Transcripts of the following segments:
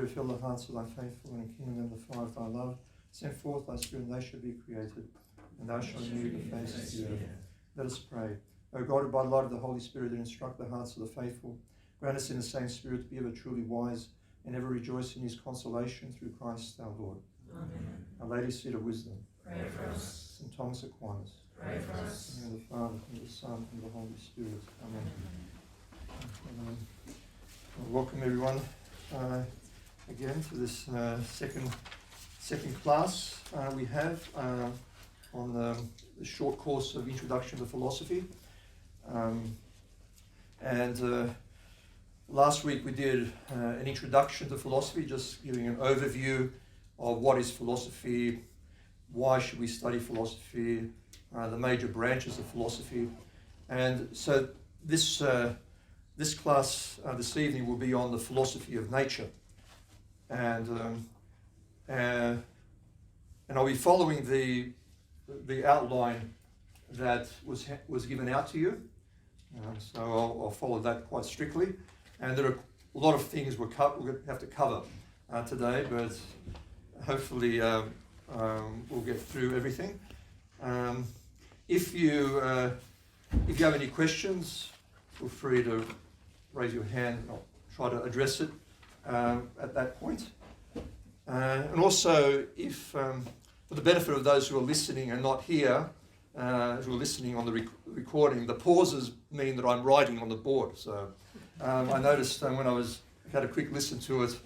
Fill the hearts of thy faithful, and kindle them the fire of thy love. Send forth thy Spirit, and they shall be created, and thou shalt renew the face of the earth. Let us pray. O God, who by the light of the Holy Spirit did instruct the hearts of the faithful, grant us in the same Spirit to be ever truly wise, and ever rejoice in his consolation through Christ our Lord. Amen. Our Lady, seat of wisdom, Pray for us. St. Thomas Aquinas, Pray for us. in the name of the Father, and the Son, and the Holy Spirit. Amen. Amen. Well, welcome everyone again to this second class we have on the short course of Introduction to Philosophy. And last week we did an introduction to philosophy, just giving an overview of what is philosophy, why should we study philosophy, the major branches of philosophy. And so this class this evening will be on the philosophy of nature. And I'll be following the outline that was given out to you. So I'll follow that quite strictly. And there are a lot of things we'll have to cover today, but hopefully we'll get through everything. If you have any questions, feel free to raise your hand and I'll try to address it at that point. And also, if for the benefit of those who are listening and not here, who are listening on the recording, the pauses mean that I'm writing on the board. So I noticed when I had a quick listen to it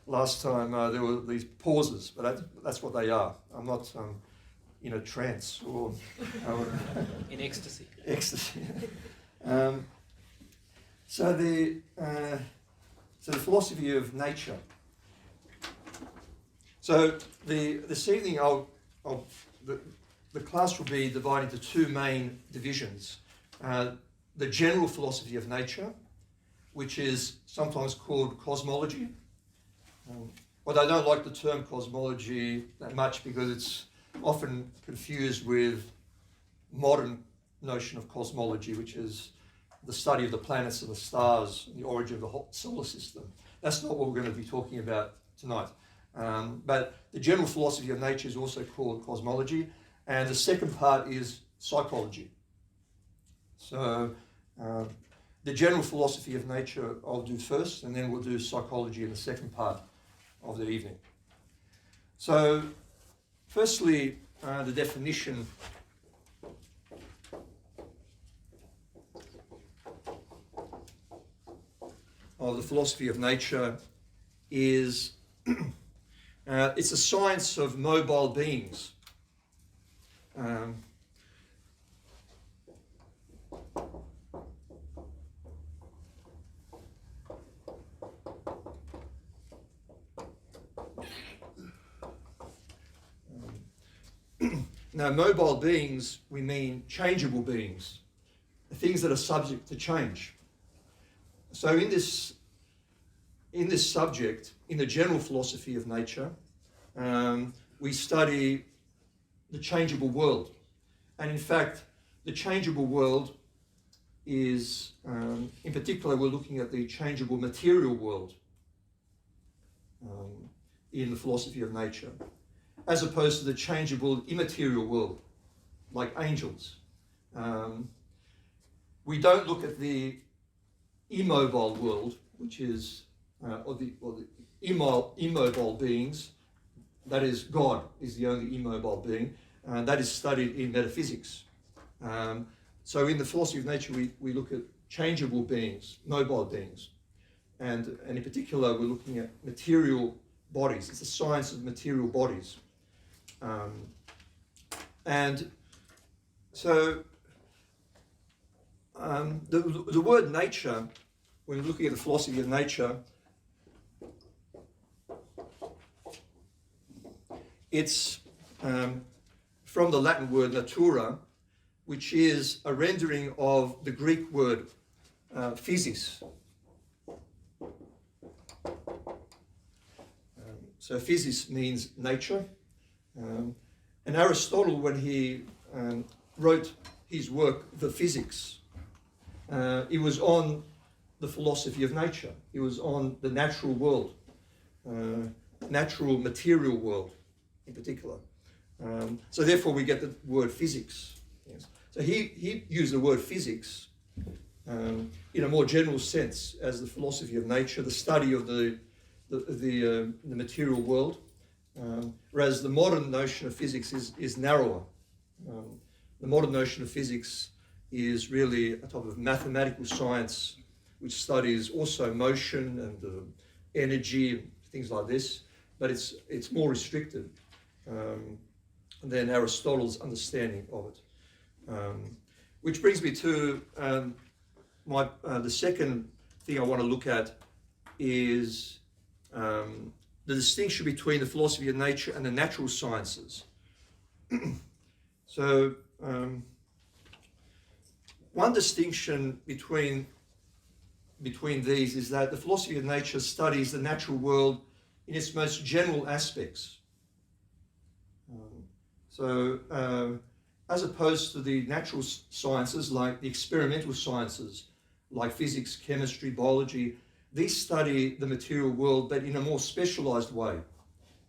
last time, there were these pauses, but that's what they are. I'm not in a trance or in ecstasy. Ecstasy. So the philosophy of nature. So this evening, the class will be divided into two main divisions: the general philosophy of nature, which is sometimes called cosmology. But I don't like the term cosmology that much because it's often confused with modern notion of cosmology, which is the study of the planets and the stars and the origin of the whole solar system. That's not what we're going to be talking about tonight. But the general philosophy of nature is also called cosmology, and the second part is psychology. So the general philosophy of nature I'll do first, and then we'll do psychology in the second part of the evening. So firstly, the definition of the philosophy of nature is it's a science of mobile beings. Now, mobile beings, we mean changeable beings, things that are subject to change. So in this subject, in the general philosophy of nature, we study the changeable world. And in fact, the changeable world is, in particular, we're looking at the changeable material world in the philosophy of nature, as opposed to the changeable immaterial world, like angels. We don't look at the immobile world, which is, or the immobile beings. That is, God is the only immobile being. That is studied in metaphysics. So in the philosophy of nature, we look at changeable beings, mobile beings. And in particular, we're looking at material bodies. It's the science of material bodies. And so the word nature, when looking at the philosophy of nature, it's from the Latin word natura, which is a rendering of the Greek word physis. So physis means nature. And Aristotle, when he wrote his work, The Physics, it was on the philosophy of nature. It was on the natural world. natural material world in particular. So therefore we get the word physics. Yes. So he used the word physics in a more general sense as the philosophy of nature, the study of the material world, whereas the modern notion of physics is narrower. The modern notion of physics is really a type of mathematical science which studies also motion and energy, things like this, but it's more restricted than Aristotle's understanding of it. Which brings me to the second thing I want to look at is the distinction between the philosophy of nature and the natural sciences. So one distinction between these is that the philosophy of nature studies the natural world in its most general aspects. As opposed to the natural sciences like the experimental sciences, like physics, chemistry, biology, these study the material world, but in a more specialized way.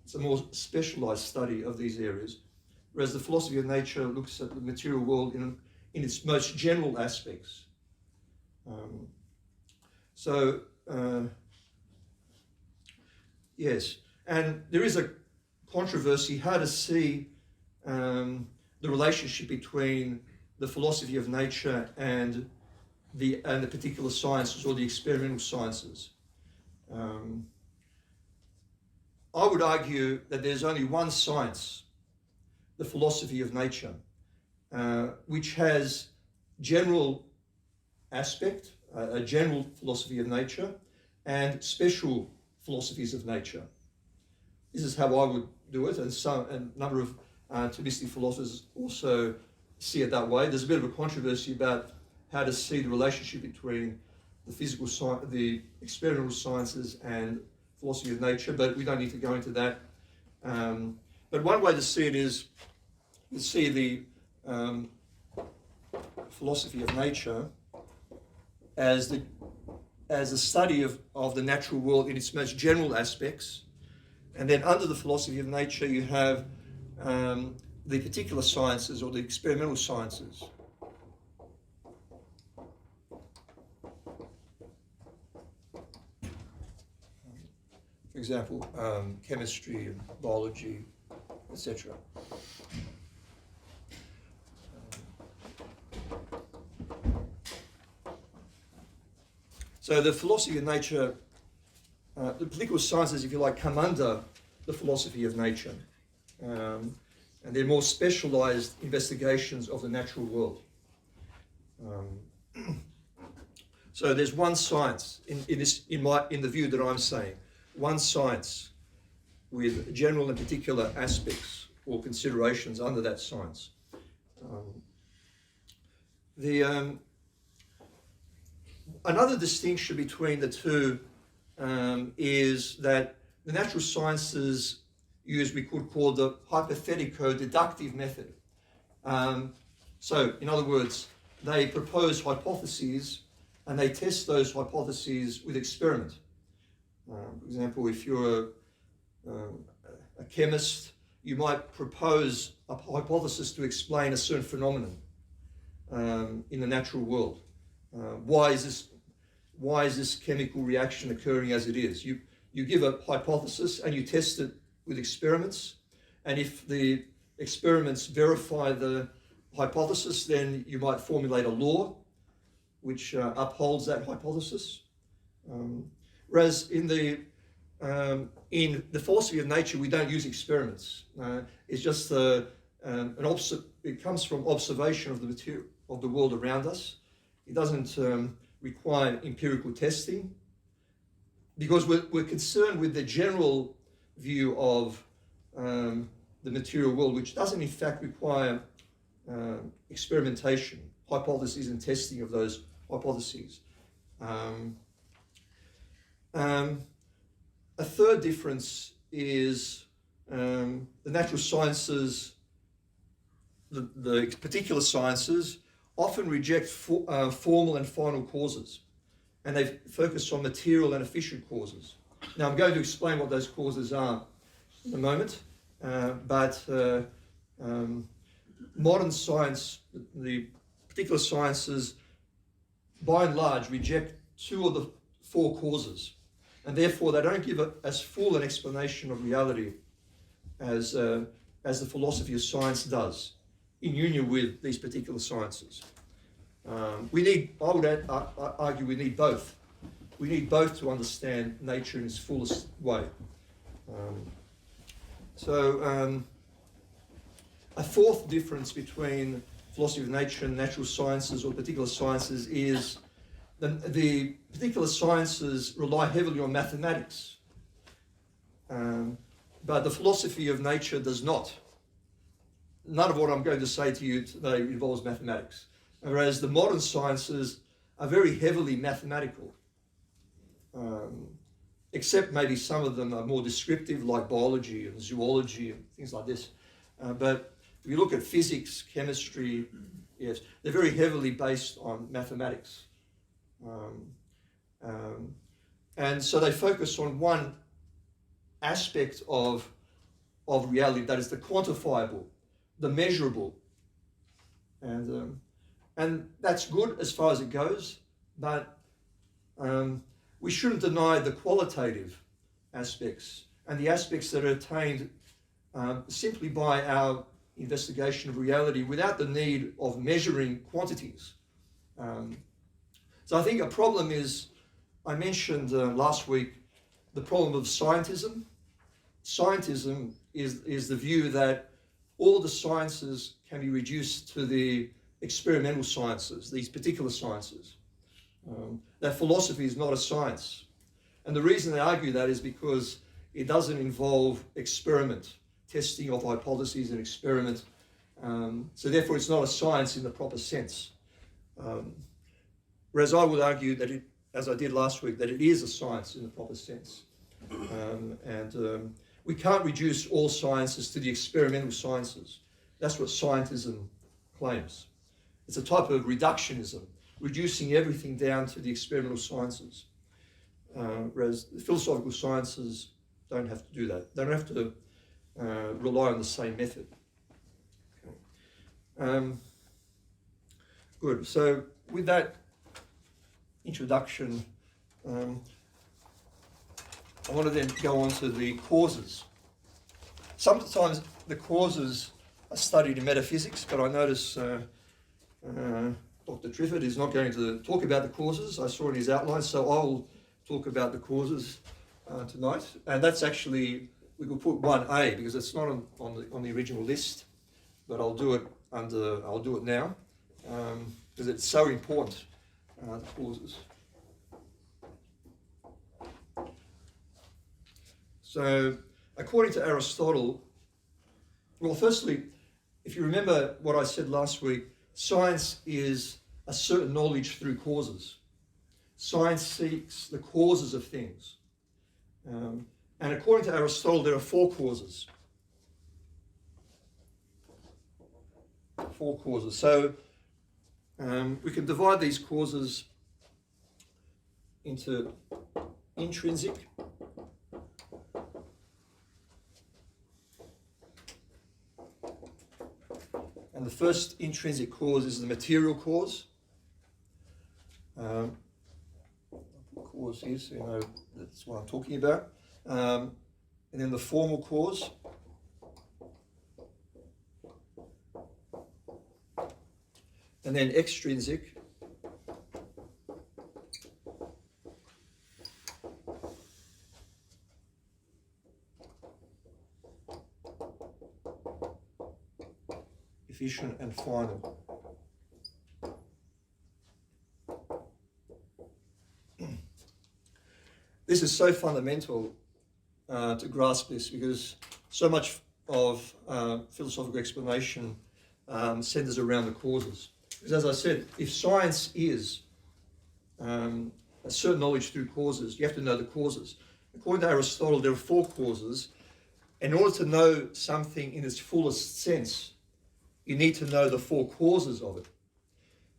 It's a more specialized study of these areas, whereas the philosophy of nature looks at the material world in its most general aspects. Yes, and there is a controversy how to see the relationship between the philosophy of nature and the particular sciences or the experimental sciences. I would argue that there's only one science, the philosophy of nature, which has general aspect, a general philosophy of nature, and special philosophies of nature. This is how I would do it, and a number of Thomistic philosophers also see it that way. There's a bit of a controversy about how to see the relationship between the experimental sciences and philosophy of nature, but we don't need to go into that. But one way to see it is to see the philosophy of nature as a study of the natural world in its most general aspects, and then under the philosophy of nature you have the particular sciences or the experimental sciences. For example, chemistry and biology, etc. So the philosophy of nature, the political sciences, if you like, come under the philosophy of nature. And they're more specialized investigations of the natural world. So there's one science in the view that I'm saying, one science with general and particular aspects or considerations under that science. Another distinction between the two is that the natural sciences use, we could call, the hypothetico-deductive method. So, in other words, they propose hypotheses and they test those hypotheses with experiment. For example, if you're a chemist, you might propose a hypothesis to explain a certain phenomenon in the natural world. Why is this chemical reaction occurring as it is? You give a hypothesis and you test it with experiments, and if the experiments verify the hypothesis, then you might formulate a law which upholds that hypothesis. Whereas in the philosophy of nature, we don't use experiments. It's just it comes from observation of the material of the world around us. It doesn't require empirical testing, because we're concerned with the general view of the material world, which doesn't in fact require experimentation, hypotheses and testing of those hypotheses. A third difference is the natural sciences, the particular sciences, often reject formal and final causes, and they focus on material and efficient causes. Now I'm going to explain what those causes are in a moment, but modern science, the particular sciences, by and large, reject 2 of the 4 causes, and therefore they don't give as full an explanation of reality as the philosophy of science does, in union with these particular sciences. I would argue we need both. We need both to understand nature in its fullest way. A fourth difference between philosophy of nature and natural sciences or particular sciences is the particular sciences rely heavily on mathematics, but the philosophy of nature does not. None of what I'm going to say to you today involves mathematics, whereas the modern sciences are very heavily mathematical, except maybe some of them are more descriptive, like biology and zoology and things like this. But if you look at physics, chemistry, yes, they're very heavily based on mathematics. And so they focus on one aspect of reality, that is the quantifiable, the measurable. And that's good as far as it goes, but we shouldn't deny the qualitative aspects and the aspects that are attained simply by our investigation of reality without the need of measuring quantities. So I think a problem is, I mentioned last week, the problem of scientism. Scientism is the view that all the sciences can be reduced to the experimental sciences, these particular sciences. That philosophy is not a science. And the reason they argue that is because it doesn't involve experiment, testing of hypotheses and experiment. So therefore it's not a science in the proper sense. Whereas I would argue that it, as I did last week, that it is a science in the proper sense. We can't reduce all sciences to the experimental sciences. That's what scientism claims. It's a type of reductionism, reducing everything down to the experimental sciences. Whereas the philosophical sciences don't have to do that. They don't have to rely on the same method. Okay. Good. So with that introduction, I want to then go on to the causes. Sometimes the causes are studied in metaphysics, but I notice Dr. Trifford is not going to talk about the causes. I saw in his outline, so I'll talk about the causes tonight. And that's actually, we could put 1A because it's not on the original list, but I'll do it now because it's so important, the causes. So, according to Aristotle, well, firstly, if you remember what I said last week, science is a certain knowledge through causes. Science seeks the causes of things. And according to Aristotle, there are 4 causes. 4 causes. So, we can divide these causes into intrinsic, and the first intrinsic cause is the material cause. Cause here, so you know that's what I'm talking about. And then the formal cause. And then extrinsic. Efficient and final. This is so fundamental to grasp this because so much of philosophical explanation centers around the causes. Because as I said, if science is a certain knowledge through causes, you have to know the causes. According to Aristotle, there are 4 causes. In order to know something in its fullest sense, you need to know the 4 causes of it.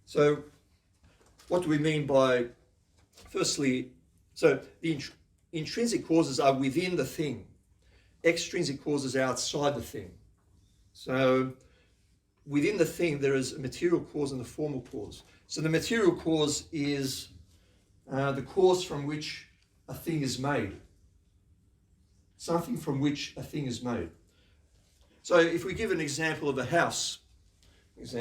So what do we mean by, firstly, so the intrinsic causes are within the thing. Extrinsic causes are outside the thing. So within the thing, there is a material cause and a formal cause. So the material cause is the cause from which a thing is made. Something from which a thing is made. So if we give an example of a house, say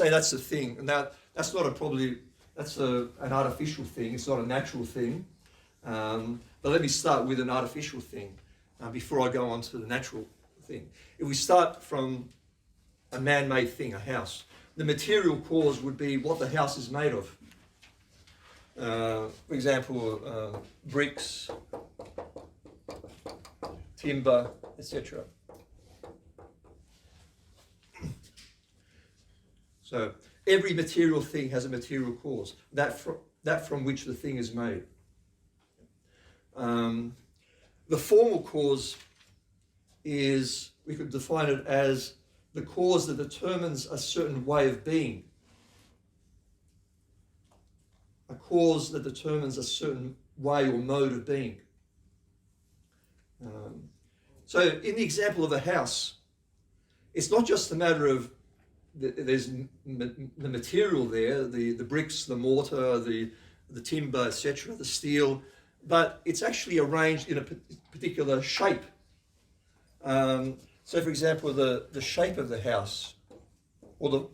that's the thing. Now that's not an artificial thing. It's not a natural thing. But let me start with an artificial thing before I go on to the natural thing. If we start from a man-made thing, a house, the material cause would be what the house is made of. For example, bricks, timber, etc. So every material thing has a material cause, that from which the thing is made. The formal cause is, we could define it as the cause that determines a certain way of being. A cause that determines a certain way or mode of being. So in the example of a house, it's not just a matter of there's the material there, the bricks, the mortar, the timber, etc., the steel, but it's actually arranged in a particular shape. So for example, the shape of the house, or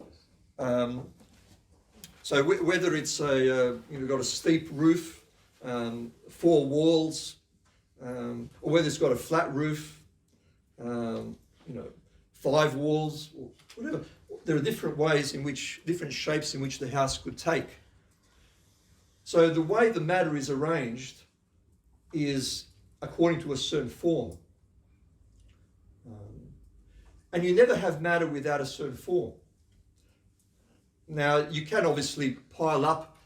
so whether it's got a steep roof, 4 walls, or whether it's got a flat roof, 5 walls, or whatever. There are different shapes in which the house could take. So the way the matter is arranged is according to a certain form. And you never have matter without a certain form. Now, you can obviously pile up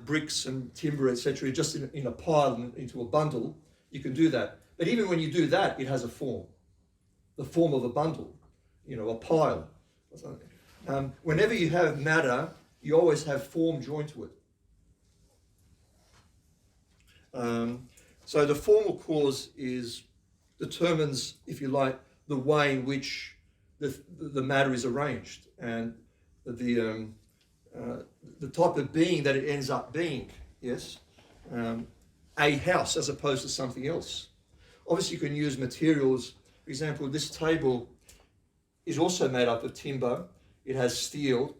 bricks and timber, etc., just in a pile into a bundle. You can do that. But even when you do that, it has a form. The form of a bundle, a pile. Or something. Whenever you have matter, you always have form joined to it. So the formal cause determines, if you like, the way in which the matter is arranged and the type of being that it ends up being. Yes, a house as opposed to something else. Obviously, you can use materials. For example, this table is also made up of timber. It has steel,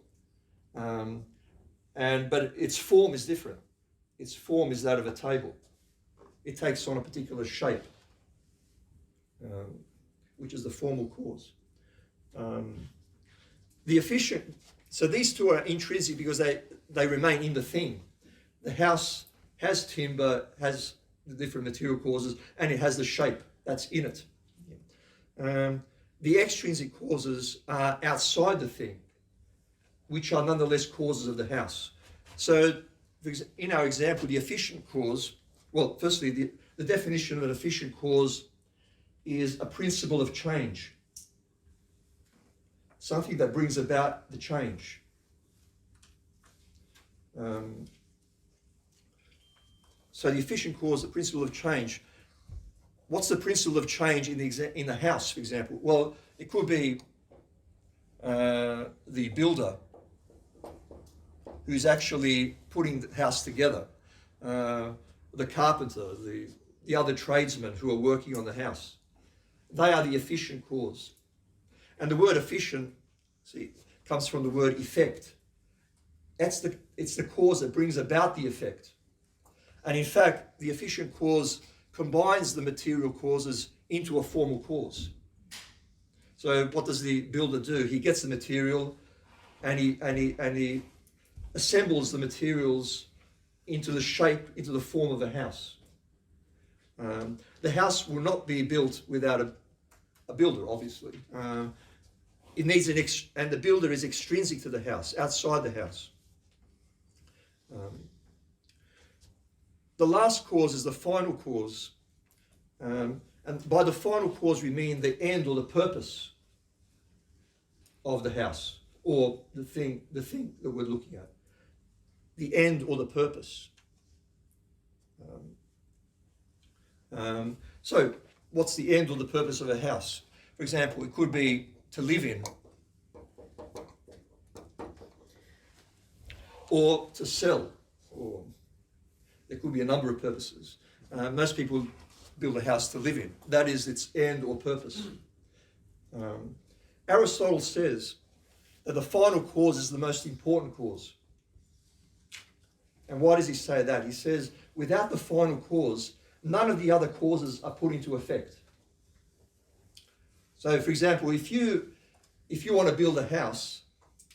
but its form is different. Its form is that of a table. It takes on a particular shape, which is the formal cause. So these two are intrinsic because they remain in the thing. The house has timber, has the different material causes, and it has the shape that's in it. The extrinsic causes are outside the thing, which are nonetheless causes of the house. So in our example, the efficient cause, well, firstly, the definition of an efficient cause is a principle of change. Something that brings about the change. So the efficient cause, the principle of change. What's the principle of change in the house, for example? Well, it could be the builder who's actually putting the house together, the carpenter, the other tradesmen who are working on the house. They are the efficient cause. And the word efficient, comes from the word effect. It's the cause that brings about the effect. And in fact, the efficient cause combines the material causes into a formal cause. So what does the builder do? He gets the material and he assembles the materials into the shape, into the form of a house. The house will not be built without a builder, obviously. It needs and the builder is extrinsic to the house, outside the house. The last cause is the final cause. And by the final cause, we mean the end or the purpose of the house or the thing that we're looking at. the end or the purpose. So what's the end or the purpose of a house? For example, it could be to live in, or to sell, or there could be a number of purposes. Most people build a house to live in. That is its end or purpose. Aristotle says that the final cause is the most important cause. And why does he say that? He says, without the final cause, none of the other causes are put into effect. So, for example, if you want to build a house,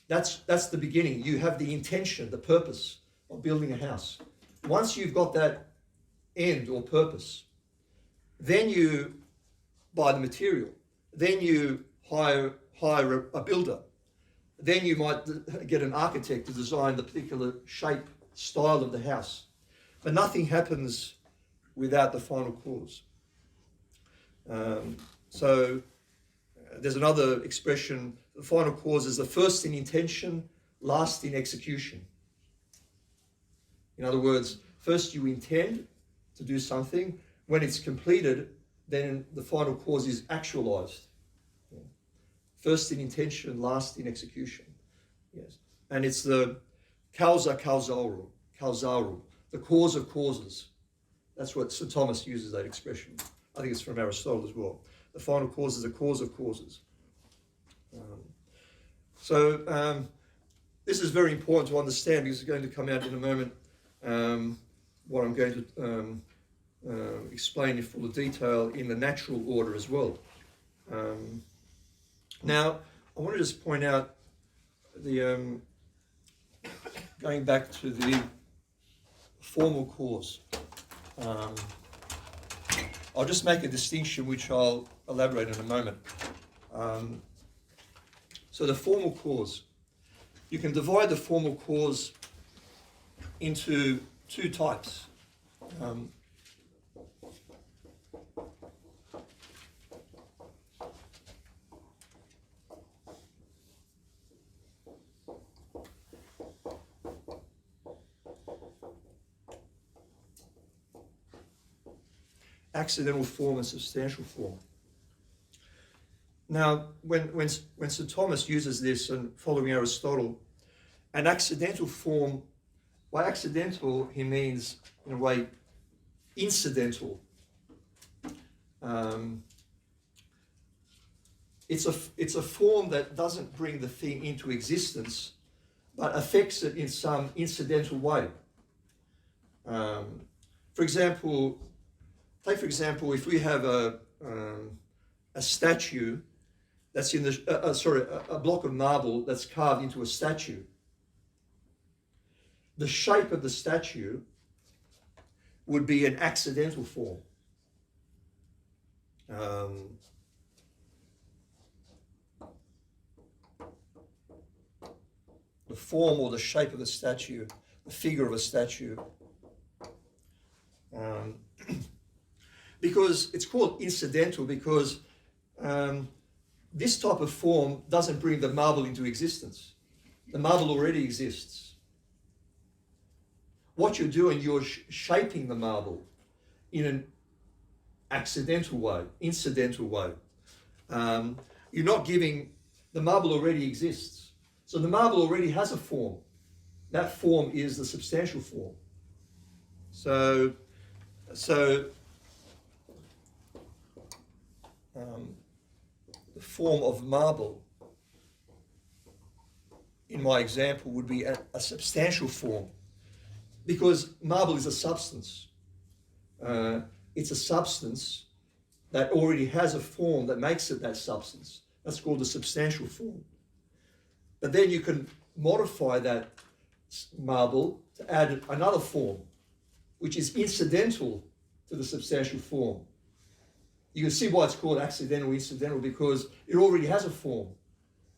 that's the beginning. You have the intention, the purpose of building a house. Once you've got that end or purpose, then you buy the material. Then you hire a builder. Then you might get an architect to design the particular shape, style of the house. But nothing happens without the final cause. So there's another expression, the final cause is the first in intention, last in execution. In other words, first you intend to do something. When it's completed, then the final cause is actualized. Yeah. First in intention, last in execution. Yes. And it's the causa causarum, the cause of causes. That's what St. Thomas uses, that expression. I think it's from Aristotle as well. The final cause is the cause of causes. This is very important to understand because it's going to come out in a moment what I'm going to explain in full detail in the natural order as well. Now, I want to just point out the going back to the formal cause. I'll just make a distinction which I'll elaborate in a moment. So the formal cause, you can divide the formal cause into two types. Accidental form and substantial form. Now, when St. Thomas uses this and following Aristotle, an accidental form, by accidental he means, in a way, incidental. It's a form that doesn't bring the thing into existence, but affects it in some incidental way. For example, if we have a statue that's in the a block of marble that's carved into a statue, the shape of the statue would be an accidental form. The form or the shape of the statue, the figure of a statue. Because it's called incidental because this type of form doesn't bring the marble into existence. The marble already exists. What you're doing, you're shaping the marble in an accidental way, incidental way. You're not giving, the marble already exists. So the marble already has a form. That form is the substantial form. So the form of marble, in my example, would be a substantial form, because marble is a substance. It's a substance that already has a form that makes it that substance. That's called the substantial form. But then you can modify that marble to add another form, which is incidental to the substantial form. You can see why it's called incidental, because it already has a form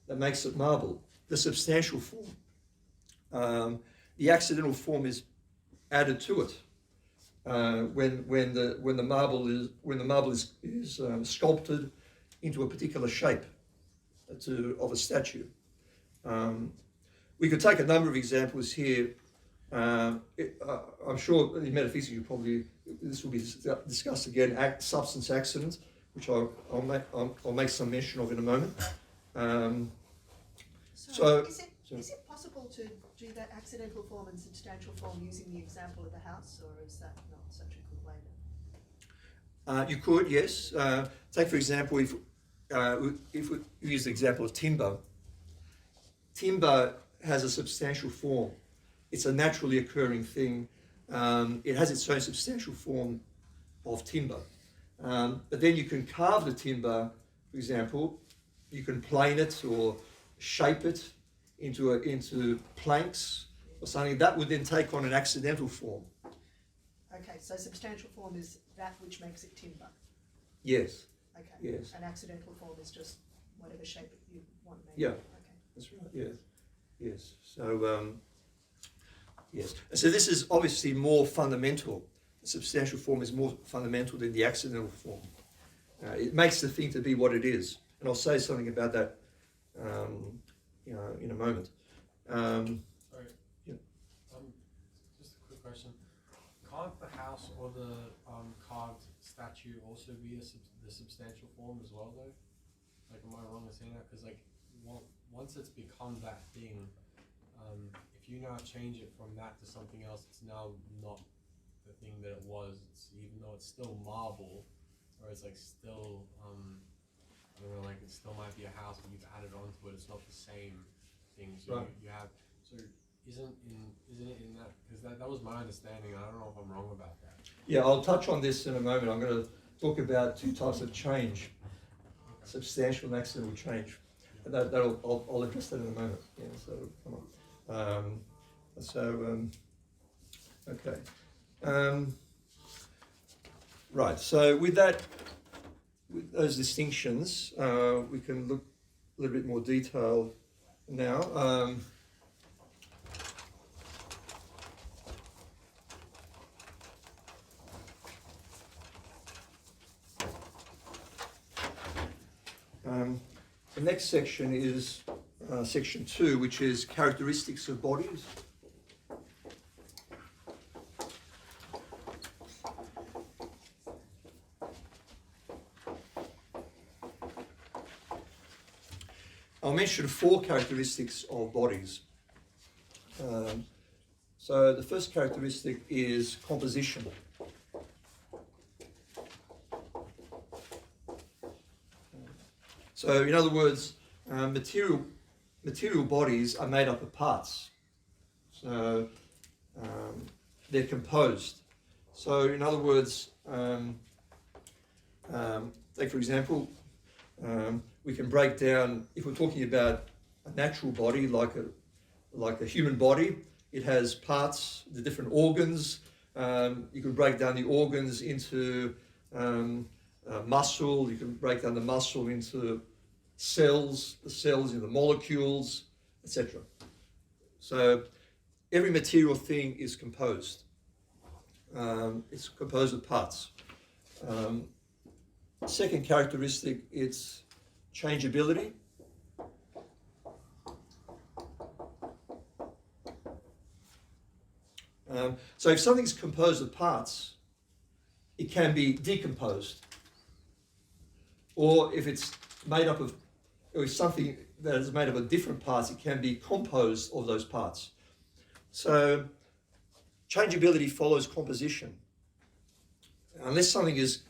that makes it marble, the substantial form. The accidental form is added to it when the marble is sculpted into a particular shape of a statue. We could take a number of examples here I'm sure in metaphysics this will be discussed again. Substance accident, which I'll make some mention of in a moment. Is it possible to do that accidental form and substantial form using the example of the house, or is that not such a good way to? You could, yes. Take for example, if we use the example of timber. Timber has a substantial form. It's a naturally occurring thing. It has its own substantial form of timber. But then you can carve the timber, for example. You can plane it or shape it into planks or something. That would then take on an accidental form. Okay, so substantial form is that which makes it timber. Yes. Okay. Yes. An accidental form is just whatever shape you want to make. Yeah. Okay. That's right. Yes. Yes. So yes. So this is obviously more fundamental. The substantial form is more fundamental than the accidental form. It makes the thing to be what it is, and I'll say something about that, in a moment. Sorry. Yeah. Just a quick question. Can't the house or the carved statue also be the substantial form as well, though? Like, am I wrong in saying that? Because once it's become that thing, if you now change it from that to something else, it's now not the thing that it was. Even though it's still marble, or it's like still, I don't know, like it still might be a house, but you've added onto it. It's not the same thing. So Right. you have. So isn't it in that? Because that was my understanding. I don't know if I'm wrong about that. Yeah, I'll touch on this in a moment. I'm going to talk about two types of change: substantial and accidental change. And I'll address that in a moment. Yeah. So come on. Okay. Right. So with those distinctions, we can look a little bit more detail now. The next section is section 2, which is characteristics of bodies. I'll mention 4 characteristics of bodies. So the first characteristic is composition. So in other words, material bodies are made up of parts. So they're composed. So in other words, take for example, we can break down, if we're talking about a natural body like a human body, it has parts, the different organs. You can break down the organs into muscle, you can break down the muscle into cells, the cells into molecules, etc. So every material thing is composed. It's composed of parts. Second characteristic, it's changeability. So if something's composed of parts, it can be decomposed. Or if it's made up of, or if something that is made up of different parts, it can be composed of those parts. So changeability follows composition. If something is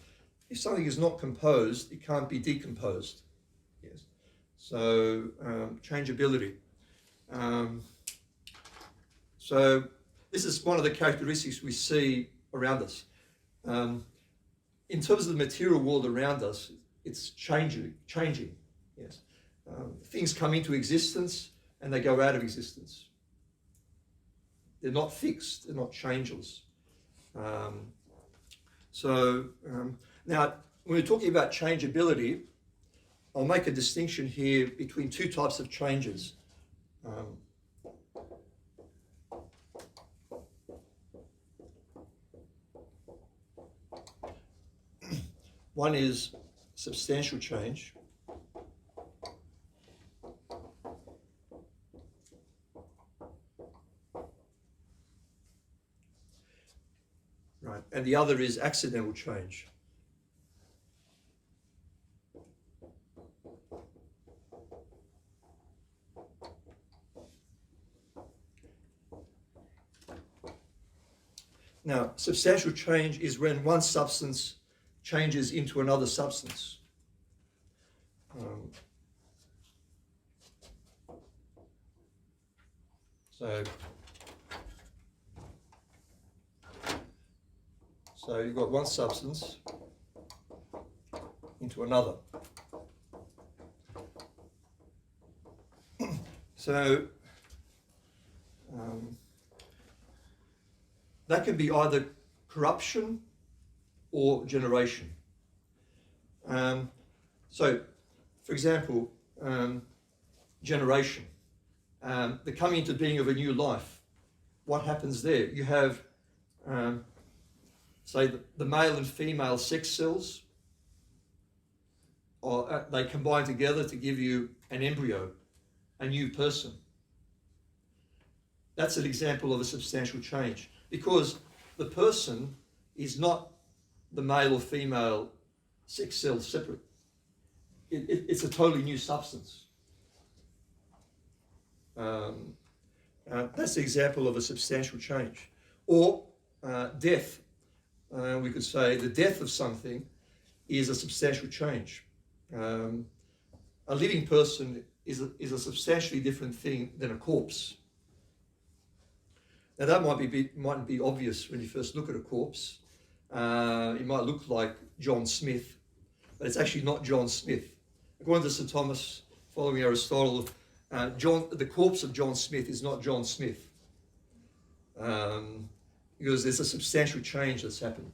not composed, it can't be decomposed. Yes. So changeability. So this is one of the characteristics we see around us. In terms of the material world around us, it's changing. Yes. Things come into existence and they go out of existence. They're not fixed. They're not changeless. Now, when we're talking about changeability, I'll make a distinction here between 2 types of changes. One is substantial change. and the other is accidental change. Now, substantial change is when one substance changes into another substance. So you've got one substance into another. So that can be either corruption or generation. So, for example, generation, the coming into being of a new life. What happens there? You have, say, the male and female sex cells, or they combine together to give you an embryo, a new person. That's an example of a substantial change, because the person is not the male or female sex cells separate. It's a totally new substance. That's the example of a substantial change. Or death. We could say the death of something is a substantial change. A living person is a substantially different thing than a corpse. Now that mightn't be obvious when you first look at a corpse. It might look like John Smith, but it's actually not John Smith. According to St. Thomas, following Aristotle, the corpse of John Smith is not John Smith, because there's a substantial change that's happened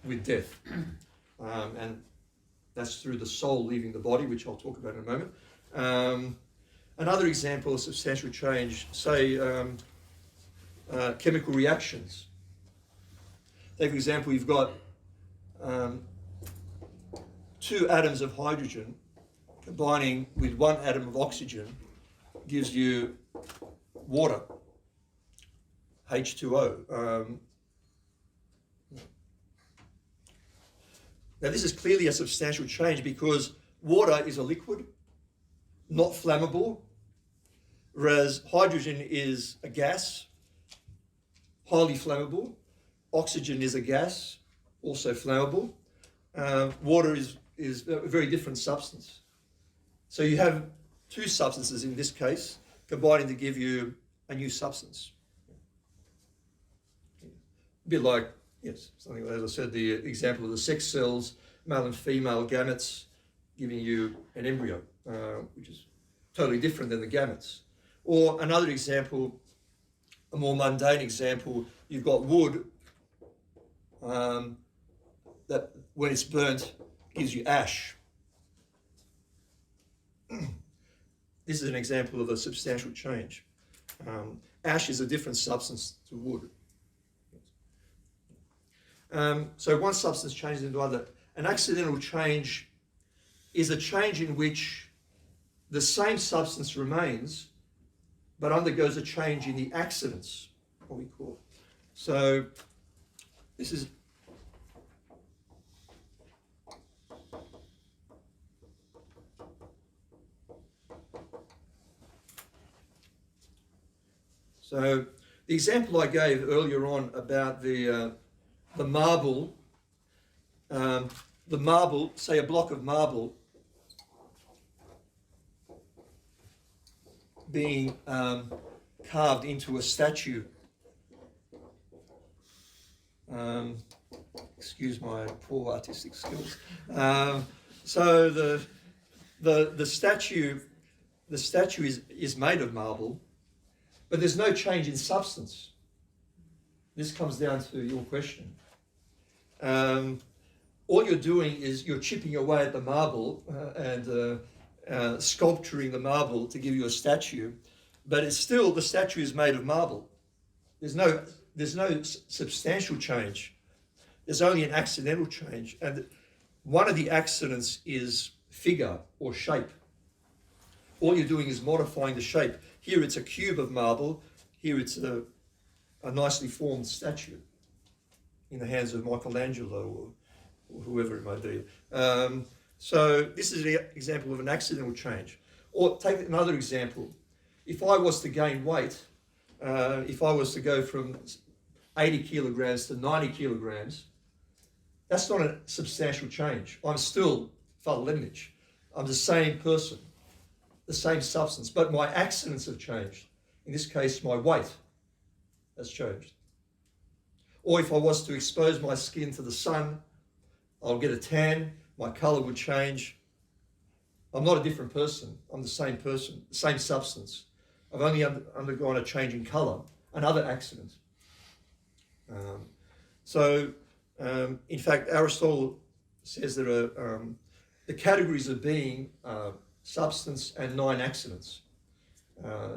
with death, and that's through the soul leaving the body, which I'll talk about in a moment. Another example of substantial change, say chemical reactions. Say, for example, you've got two atoms of hydrogen combining with one atom of oxygen gives you water, H2O. Now this is clearly a substantial change because water is a liquid, not flammable, whereas hydrogen is a gas, highly flammable. Oxygen is a gas, also flammable. Water is a very different substance. So you have two substances in this case combining to give you a new substance. A bit like, yes, something as I said, the example of the sex cells, male and female gametes giving you an embryo, which is totally different than the gametes. Or another example, a more mundane example, you've got wood that when it's burnt gives you ash. This is an example of a substantial change. Ash is a different substance to wood. So one substance changes into other. An accidental change is a change in which the same substance remains, but undergoes a change in the accidents, what we call. So this is so the example I gave earlier on about the marble, say a block of marble being carved into a statue. Excuse my poor artistic skills. So the statue is made of marble, but there's no change in substance. This comes down to your question. All you're doing is you're chipping away at the marble and sculpturing the marble to give you a statue, but it's still, the statue is made of marble. There's no substantial change. There's only an accidental change, and one of the accidents is figure or shape. All you're doing is modifying the shape. Here it's a cube of marble. Here it's a nicely formed statue. in the hands of Michelangelo or whoever it may be. So this is an example of an accidental change. Or take another example. If I was to gain weight, if I was to go from 80 kilograms to 90 kilograms, that's not a substantial change. I'm still Fr Ledinich. I'm the same person, the same substance, but my accidents have changed. In this case, my weight has changed. Or if I was to expose my skin to the sun, I'll get a tan, my colour would change. I'm not a different person. I'm the same person, the same substance. I've only undergone a change in colour, another accident. In fact, Aristotle says there are the categories of being substance and 9 accidents.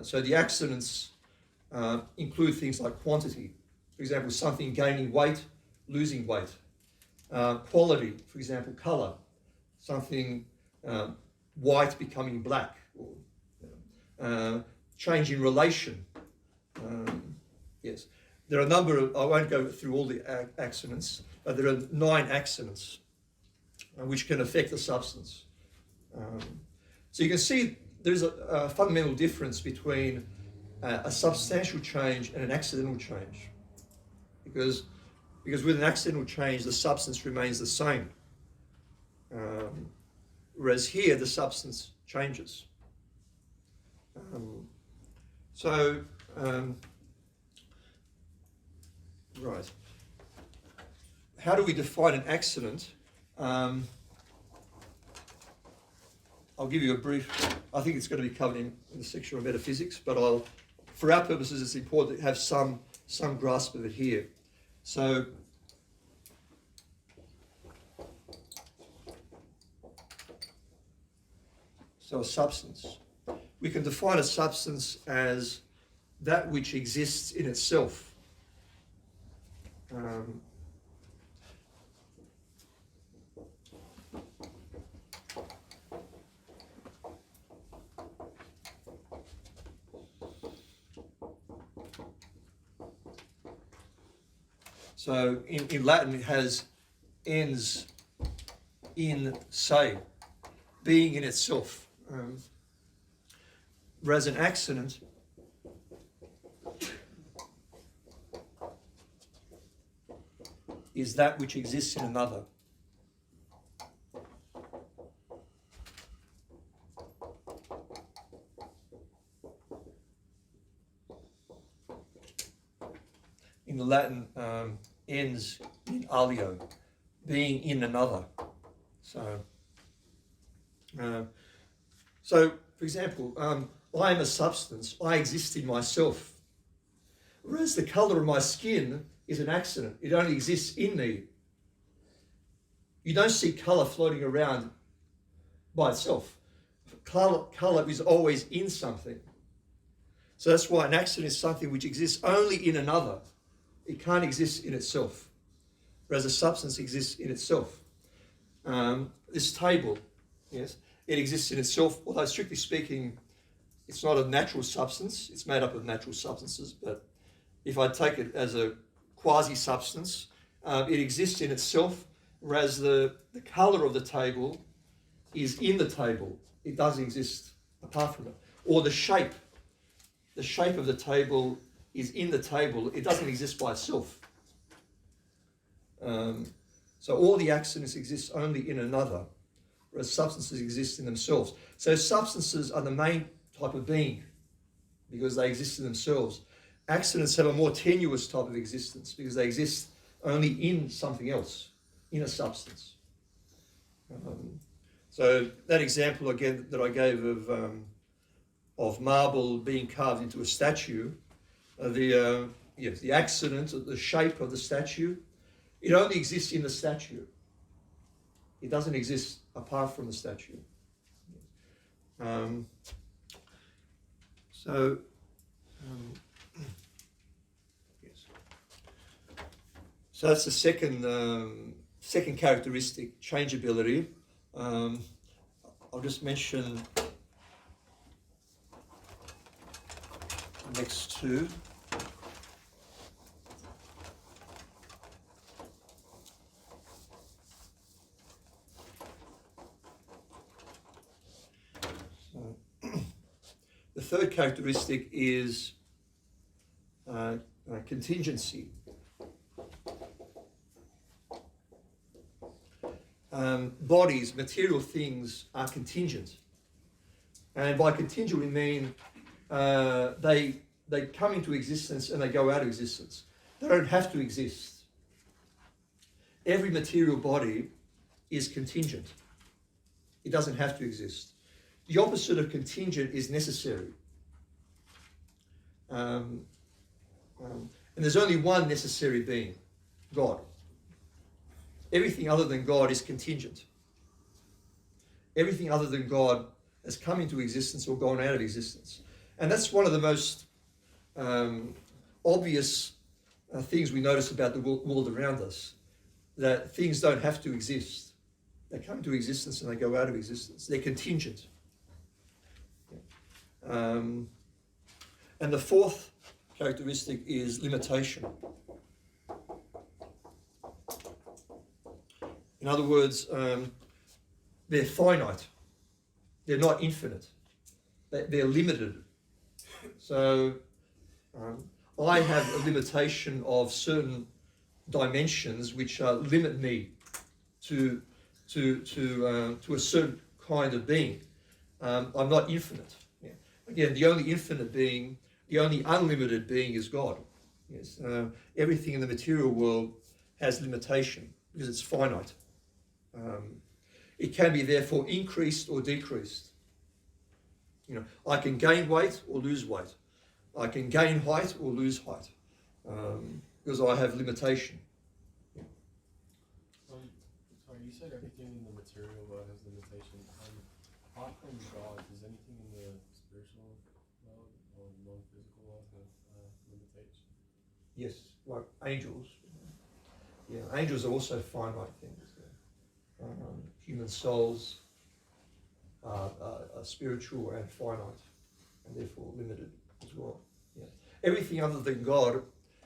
So the accidents include things like quantity, for example, something gaining weight, losing weight. Quality, for example, colour, something white becoming black, or change in relation. Yes, there are a number of, I won't go through all the accidents, but there are 9 accidents which can affect the substance. So you can see there's a fundamental difference between a substantial change and an accidental change, because with an accidental change the substance remains the same, whereas here the substance changes. Right. How do we define an accident? I'll give you a brief, I think it's going to be covered in the section of metaphysics, but for our purposes it's important to have some grasp of it here. So a substance. We can define a substance as that which exists in itself. So in Latin it has ens in se, being in itself. Whereas an accident is that which exists in another. In the Latin, ens in alio, being in another. So, for example, I am a substance. I exist in myself. Whereas the colour of my skin is an accident. It only exists in me. You don't see colour floating around by itself. Colour is always in something. So that's why an accident is something which exists only in another. It can't exist in itself, whereas a substance exists in itself. This table, yes, it exists in itself, although strictly speaking, it's not a natural substance. It's made up of natural substances, but if I take it as a quasi-substance, it exists in itself, whereas the colour of the table is in the table. It doesn't exist apart from it. Or the shape of the table is in the table. It doesn't exist by itself. So all the accidents exist only in another, whereas substances exist in themselves. So substances are the main type of being because they exist in themselves. Accidents have a more tenuous type of existence because they exist only in something else, in a substance. So that example again that I gave of marble being carved into a statue, the accident, the shape of the statue, it only exists in the statue. It doesn't exist apart from the statue. So that's the second characteristic, changeability. I'll just mention the next two. The third characteristic is contingency. Bodies, material things are contingent. And by contingent we mean they come into existence and they go out of existence. They don't have to exist. Every material body is contingent. It doesn't have to exist. The opposite of contingent is necessary. And there's only one necessary being, God. Everything other than God is contingent. Everything other than God has come into existence or gone out of existence. And that's one of the most obvious things we notice about the world around us, that things don't have to exist. They come into existence and they go out of existence. They're contingent. And the fourth characteristic is limitation. In other words, they're finite. They're not infinite. They're limited. So I have a limitation of certain dimensions which limit me to a certain kind of being. I'm not infinite. Yeah. Again, the only infinite being, the only unlimited being is God. Yes. Everything in the material world has limitation because it's finite. It can be therefore increased or decreased. You know, I can gain weight or lose weight. I can gain height or lose height because I have limitation. Sorry, you said everything in the material world has limitation. Apart from God, does anything in the spiritual world or non-physical world have limitation? Yes, like angels. Yeah, angels are also finite things. Human souls are spiritual and finite, and therefore limited as well. Yeah. Everything other than God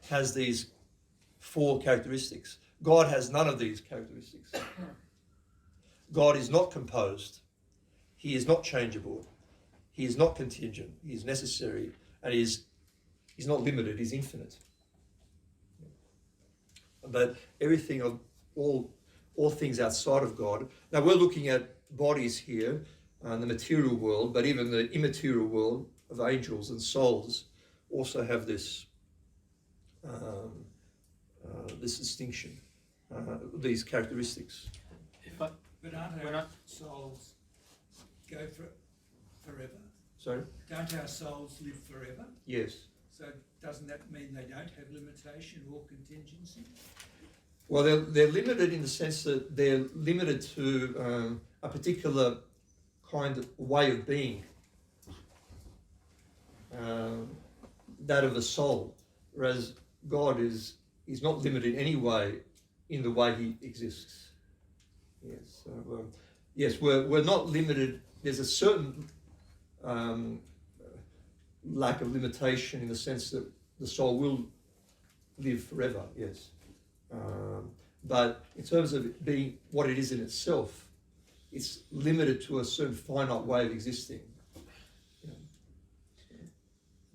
has these four characteristics. God has none of these characteristics. God is not composed. He is not changeable. He is not contingent. He is necessary, and he's not limited. He's infinite. But everything of all things outside of God. Now we're looking at bodies here, the material world, but even the immaterial world of angels and souls also have this this distinction, these characteristics. But aren't our souls go forever? Sorry? Don't our souls live forever? Yes. So doesn't that mean they don't have limitation or contingency? Well, they're limited in the sense that they're limited to a particular kind of way of being, that of a soul, whereas God is not limited in any way in the way he exists. Yes, so, yes, we're not limited. There's a certain lack of limitation in the sense that the soul will live forever, yes. But in terms of it being what it is in itself, it's limited to a certain finite way of existing.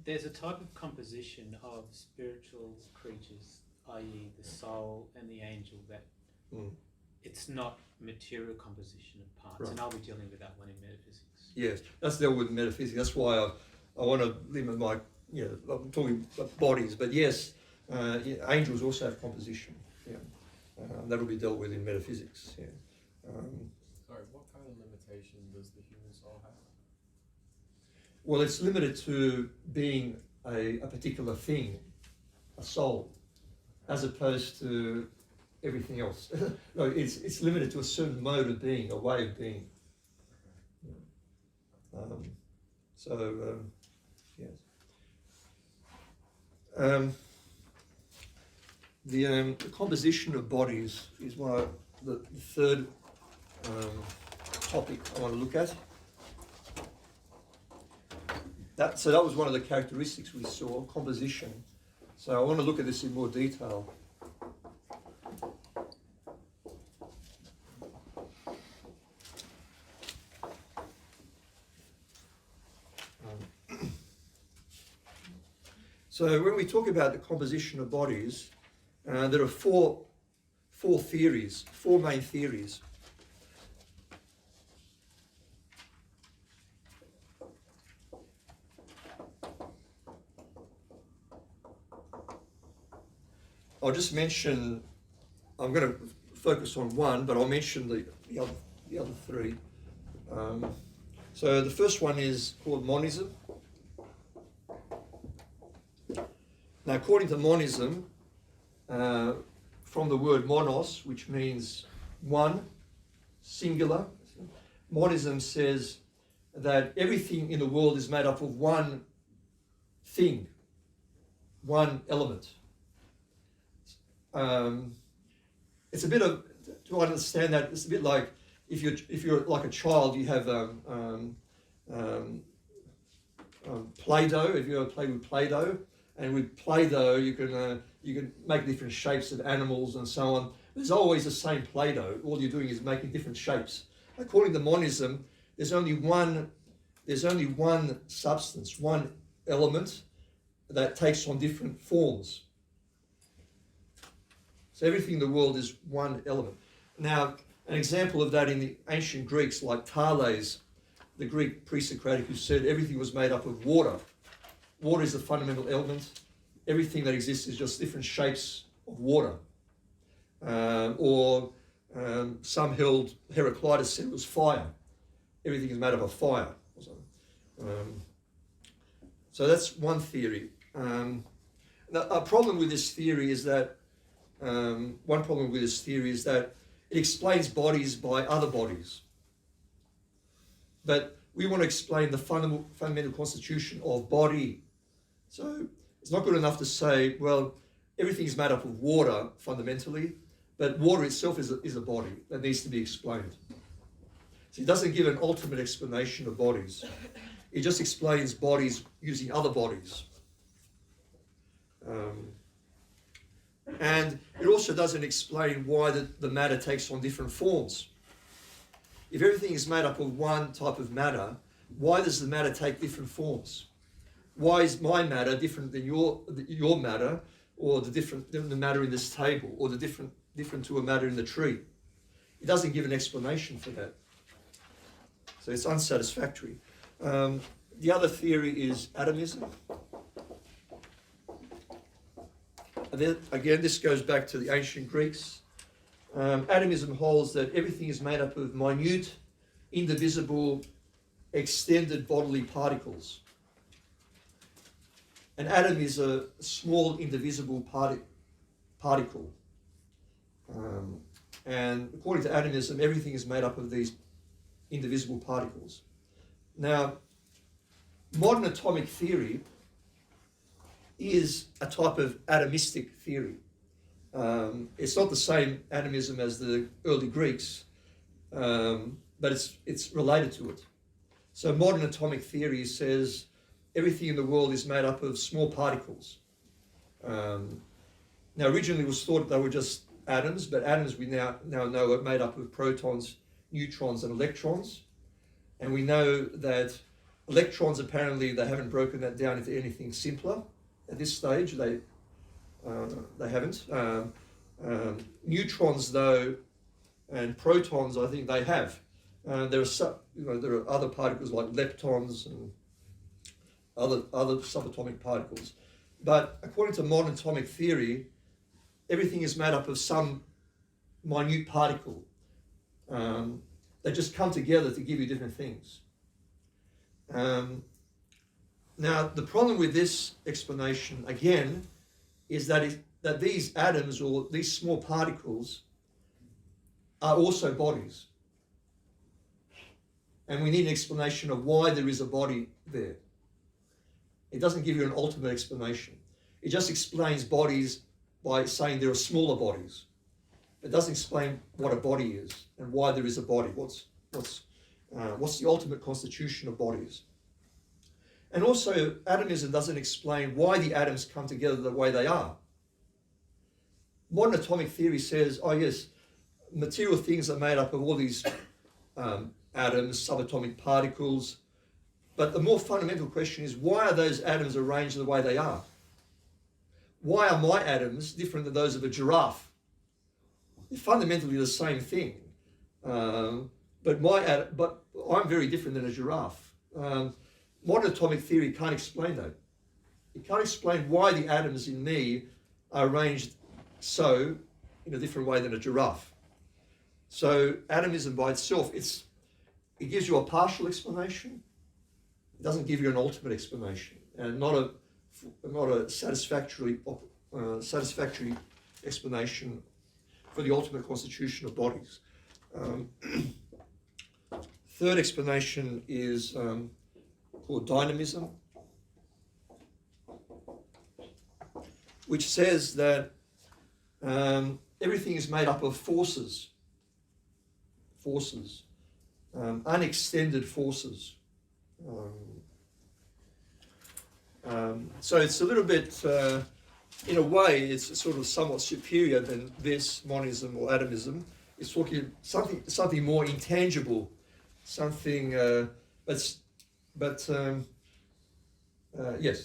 There's a type of composition of spiritual creatures, i.e. the soul and the angel, that it's not material composition of parts. Right. And I'll be dealing with that one in metaphysics. Yes, that's dealt with metaphysics. That's why I want to limit my, I'm talking about bodies, but yes, angels also have composition. Yeah, that'll be dealt with in metaphysics. Yeah. Sorry, what kind of limitation does the human soul have? Well, it's limited to being a particular thing, a soul, as opposed to everything else. No, it's limited to a certain mode of being, a way of being. Yes. The composition of bodies is one of the third topic I want to look at. That was one of the characteristics we saw, composition. So I want to look at this in more detail. So when we talk about the composition of bodies, there are four main theories. I'll just mention, I'm going to focus on one, but I'll mention the other three. So the first one is called monism. Now, according to monism, from the word monos, which means one, singular, monism says that everything in the world is made up of one thing, one element. It's a bit of, to understand that, it's a bit like if you're like a child, you have Play-Doh. If you ever play with Play-Doh, and with Play-Doh you can make different shapes of animals and so on. There's always the same Play-Doh. All you're doing is making different shapes. According to monism, there's only one substance, one element that takes on different forms. So everything in the world is one element. Now, an example of that in the ancient Greeks, like Thales, the Greek pre-Socratic, who said everything was made up of water. Water is the fundamental element. Everything that exists is just different shapes of water. Some held, Heraclitus said it was fire. Everything is made up of fire. So that's one theory. A problem with this theory is that it explains bodies by other bodies. But we want to explain the fundamental constitution of body. So it's not good enough to say, well, everything is made up of water fundamentally, but water itself is a body that needs to be explained. So it doesn't give an ultimate explanation of bodies. It just explains bodies using other bodies. And it also doesn't explain why the matter takes on different forms. If everything is made up of one type of matter, why does the matter take different forms? Why is my matter different than your matter, or the matter in this table, or the different to a matter in the tree? It doesn't give an explanation for that. So it's unsatisfactory. The other theory is atomism. And then, again, this goes back to the ancient Greeks. Atomism holds that everything is made up of minute, indivisible, extended bodily particles. An atom is a small, indivisible particle. And according to atomism, everything is made up of these indivisible particles. Now, modern atomic theory is a type of atomistic theory. It's not the same atomism as the early Greeks, but it's related to it. So modern atomic theory says everything in the world is made up of small particles. Now originally it was thought they were just atoms, but atoms we now know are made up of protons, neutrons and electrons. And we know that electrons, apparently they haven't broken that down into anything simpler at this stage. They haven't. Neutrons, though, and protons, I think they have. There are other particles like leptons and other subatomic particles. But according to modern atomic theory, everything is made up of some minute particle. They just come together to give you different things. Now, the problem with this explanation, again, is that these atoms or these small particles are also bodies. And we need an explanation of why there is a body there. It doesn't give you an ultimate explanation. It just explains bodies by saying there are smaller bodies. It doesn't explain what a body is and why there is a body. What's the ultimate constitution of bodies? And also, atomism doesn't explain why the atoms come together the way they are. Modern atomic theory says, oh yes, material things are made up of all these atoms, subatomic particles. But the more fundamental question is, why are those atoms arranged the way they are? why are my atoms different than those of a giraffe? They're fundamentally the same thing. But I'm very different than a giraffe. Modern atomic theory can't explain that. It can't explain why the atoms in me are arranged so in a different way than a giraffe. So atomism by itself, it gives you a partial explanation. It doesn't give you an ultimate explanation, and not a satisfactory explanation for the ultimate constitution of bodies. Third explanation is called dynamism, which says that everything is made up of forces, unextended forces. So it's a little bit, in a way, it's sort of somewhat superior than this monism or atomism. It's talking something more intangible, something, yes,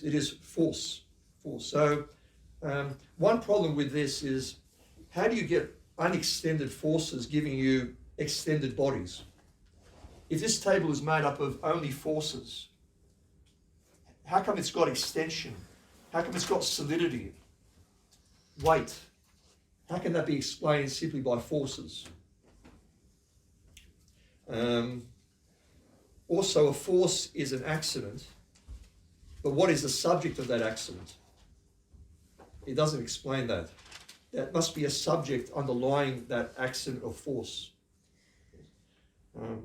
it is force. So one problem with this is, how do you get unextended forces giving you extended bodies? If this table is made up of only forces, how come it's got extension? How come it's got solidity, weight? How can that be explained simply by forces? Also, a force is an accident, but what is the subject of that accident? It doesn't explain that. That must be a subject underlying that accident of force. A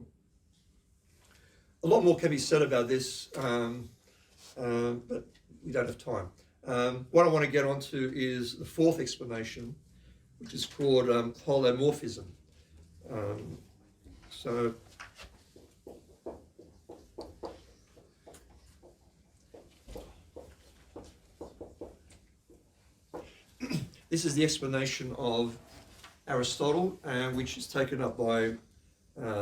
lot more can be said about this, but we don't have time. What I want to get onto is the fourth explanation, which is called holomorphism. So this is the explanation of Aristotle, which is taken up by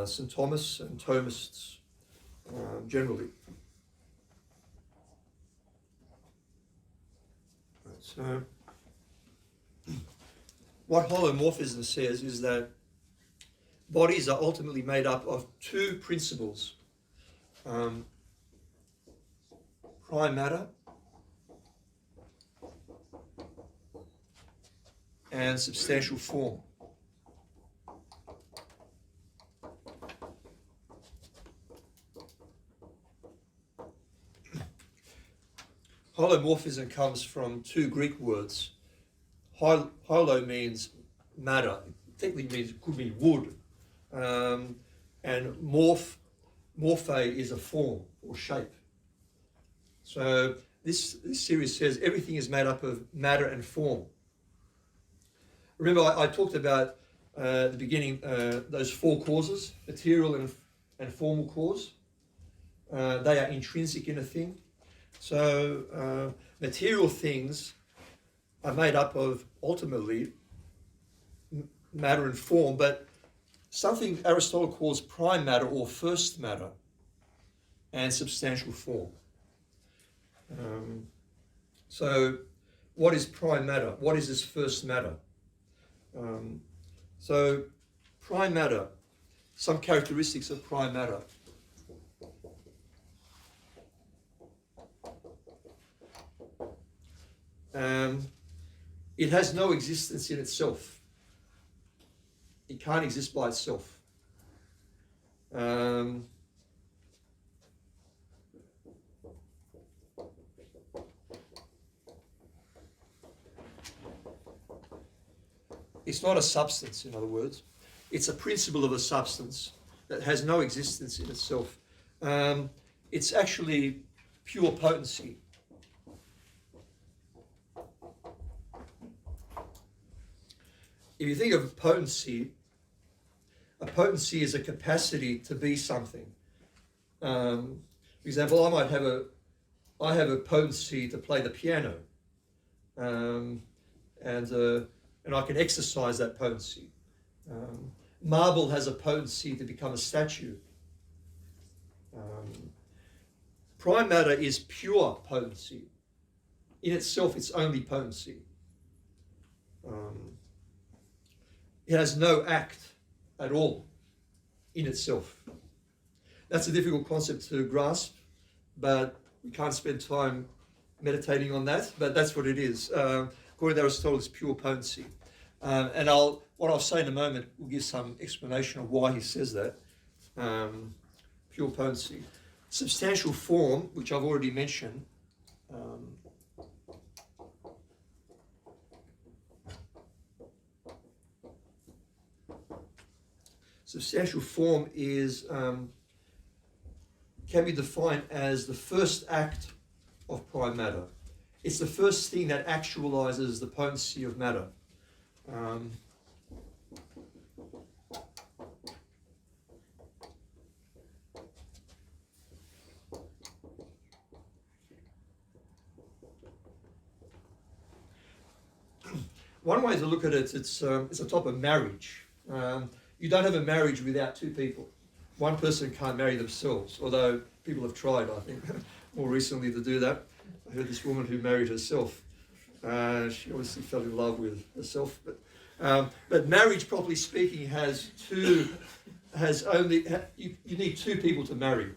St. Thomas and Thomists generally. So what holomorphism says is that bodies are ultimately made up of two principles: prime matter and substantial form. Holomorphism comes from two Greek words. Holo means matter. Technically means, could mean wood. And morphe is a form or shape. So this series says everything is made up of matter and form. Remember, I talked about at the beginning those four causes: material and formal cause. They are intrinsic in a thing. So material things are made up of ultimately matter and form, but something Aristotle calls prime matter or first matter and substantial form. So what is prime matter? What is this first matter? So prime matter, some characteristics of prime matter. It has no existence in itself. It can't exist by itself. It's not a substance, in other words. It's a principle of a substance that has no existence in itself. It's actually pure potency. If you think of potency, a potency is a capacity to be something. For example, I have a potency to play the piano, and I can exercise that potency. Marble has a potency to become a statue. Prime matter is pure potency. in itself, it's only potency. It has no act at all in itself. That's a difficult concept to grasp, but we can't spend time meditating on that, but that's what it is. According to Aristotle, it's pure potency. And what I'll say in a moment will give some explanation of why he says that. Pure potency. Substantial form, which I've already mentioned, substantial form is can be defined as the first act of prime matter. It's the first thing that actualizes the potency of matter. One way to look at it, it's a type of marriage. You don't have a marriage without two people. One person can't marry themselves, although people have tried, I think, more recently to do that. I heard this woman who married herself. She obviously fell in love with herself, but marriage, properly speaking, you need two people to marry.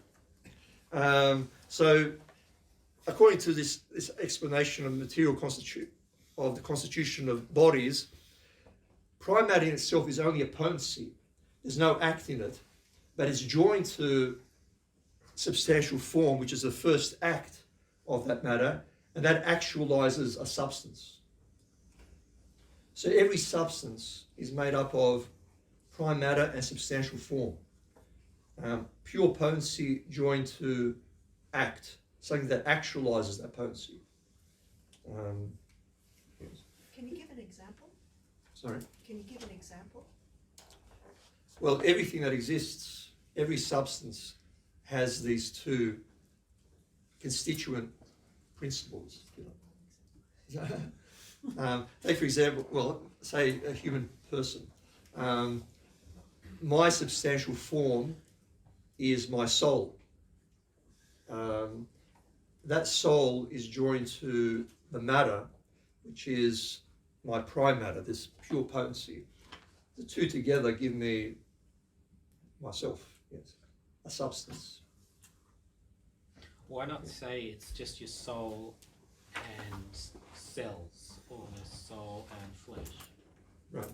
So, according to this explanation of the constitution of bodies, prime matter in itself is only a potency. There's no act in it, but it's joined to substantial form, which is the first act of that matter, and that actualizes a substance. So every substance is made up of prime matter and substantial form. Pure potency joined to act, something that actualizes that potency. Yes. Can you give an example? Sorry? Can you give an example? Well, everything that exists, every substance has these two constituent principles. Take, for example, say a human person. My substantial form is my soul. That soul is joined to the matter, which is my prime matter, this pure potency. The two together give me myself, yes, a substance. Why not say it's just your soul and cells, or soul and flesh? Right.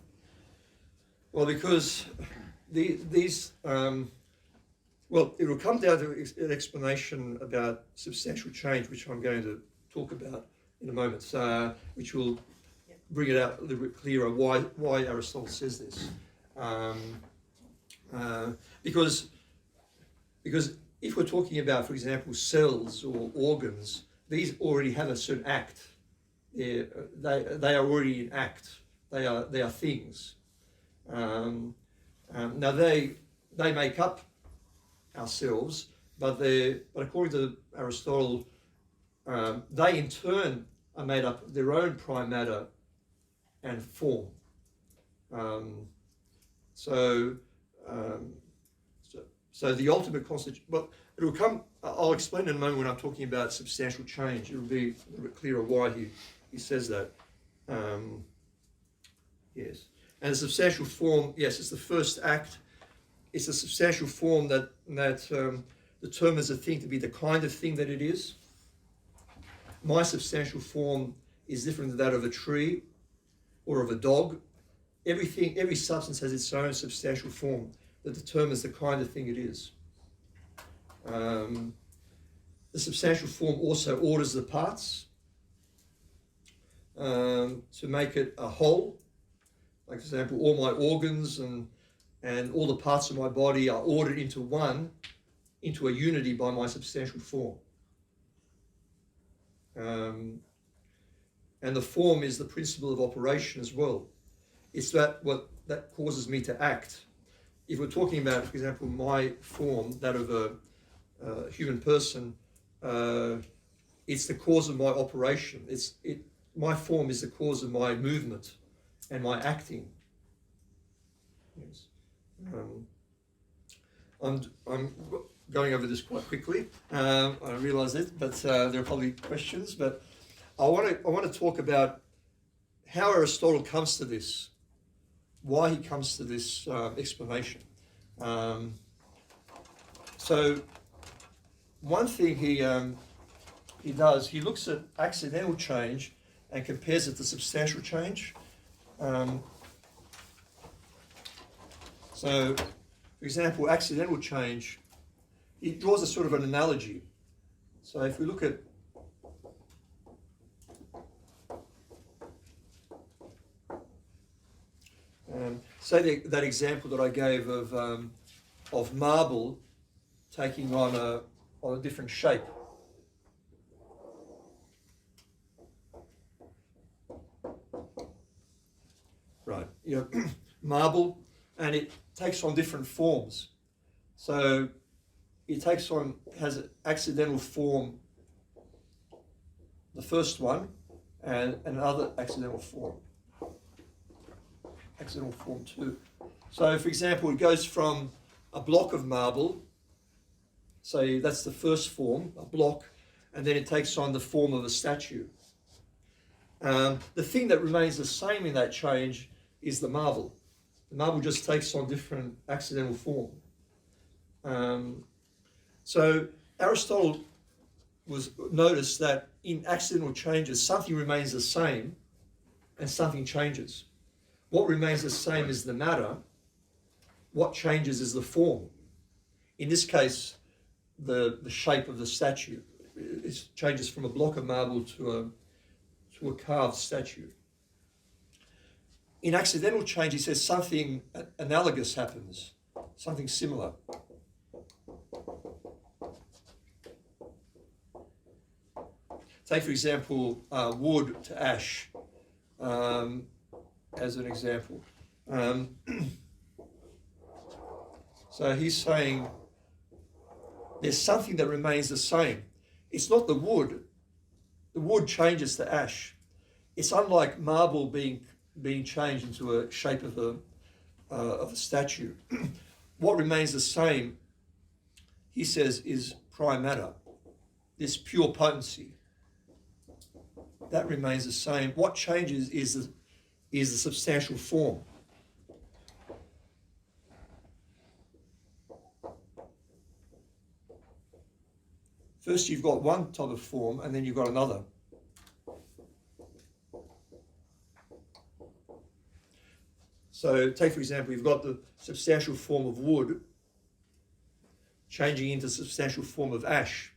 Well, because these it will come down to an explanation about substantial change, which I'm going to talk about in a moment, which will bring it out a little bit clearer why Aristotle says this. Because if we're talking about, for example, cells or organs, these already have a certain act. They are already in act. They are things. Now they make up ourselves, but according to Aristotle, they in turn are made up of their own prime matter and form. So the ultimate constitution. Well, it will come. I'll explain in a moment when I'm talking about substantial change. It will be a little bit clearer why he says that. Yes, and the substantial form. Yes, it's the first act. It's a substantial form that determines a thing to be the kind of thing that it is. My substantial form is different to that of a tree or of a dog. Every substance has its own substantial form that determines the kind of thing it is. The substantial form also orders the parts to make it a whole. Like, for example, all my organs and all the parts of my body are ordered into a unity by my substantial form. And the form is the principle of operation as well. It's that causes me to act. If we're talking about, for example, my form, that of a human person, it's the cause of my operation. My form is the cause of my movement and my acting. Yes. I'm going over this quite quickly. I realise it, but there are probably questions. But I want to talk about how Aristotle comes to this, why he comes to this explanation. So one thing he does, he looks at accidental change and compares it to substantial change. So, for example, accidental change, he draws a sort of an analogy. So if we look at say that example that I gave of marble taking on a different shape. Right, you know, marble, and it takes on different forms. So it has an accidental form, the first one, and another accidental form. Accidental form 2. So for example, it goes from a block of marble, so that's the first form, a block, and then it takes on the form of a statue. The thing that remains the same in that change is the marble. The marble just takes on different accidental form. So Aristotle noticed that in accidental changes, something remains the same and something changes. What remains the same is the matter. What changes is the form. In this case, the shape of the statue. It changes from a block of marble to a carved statue. In accidental change, he says something analogous happens, something similar. Take, for example, wood to ash, as an example. So he's saying there's something that remains the same. It's not the wood. The wood changes to ash. It's unlike marble being changed into a shape of a statue. What remains the same, he says, is prime matter, this pure potency. That remains the same. What changes is the substantial form. First you've got one type of form and then you've got another. So take, for example, you've got the substantial form of wood changing into substantial form of ash.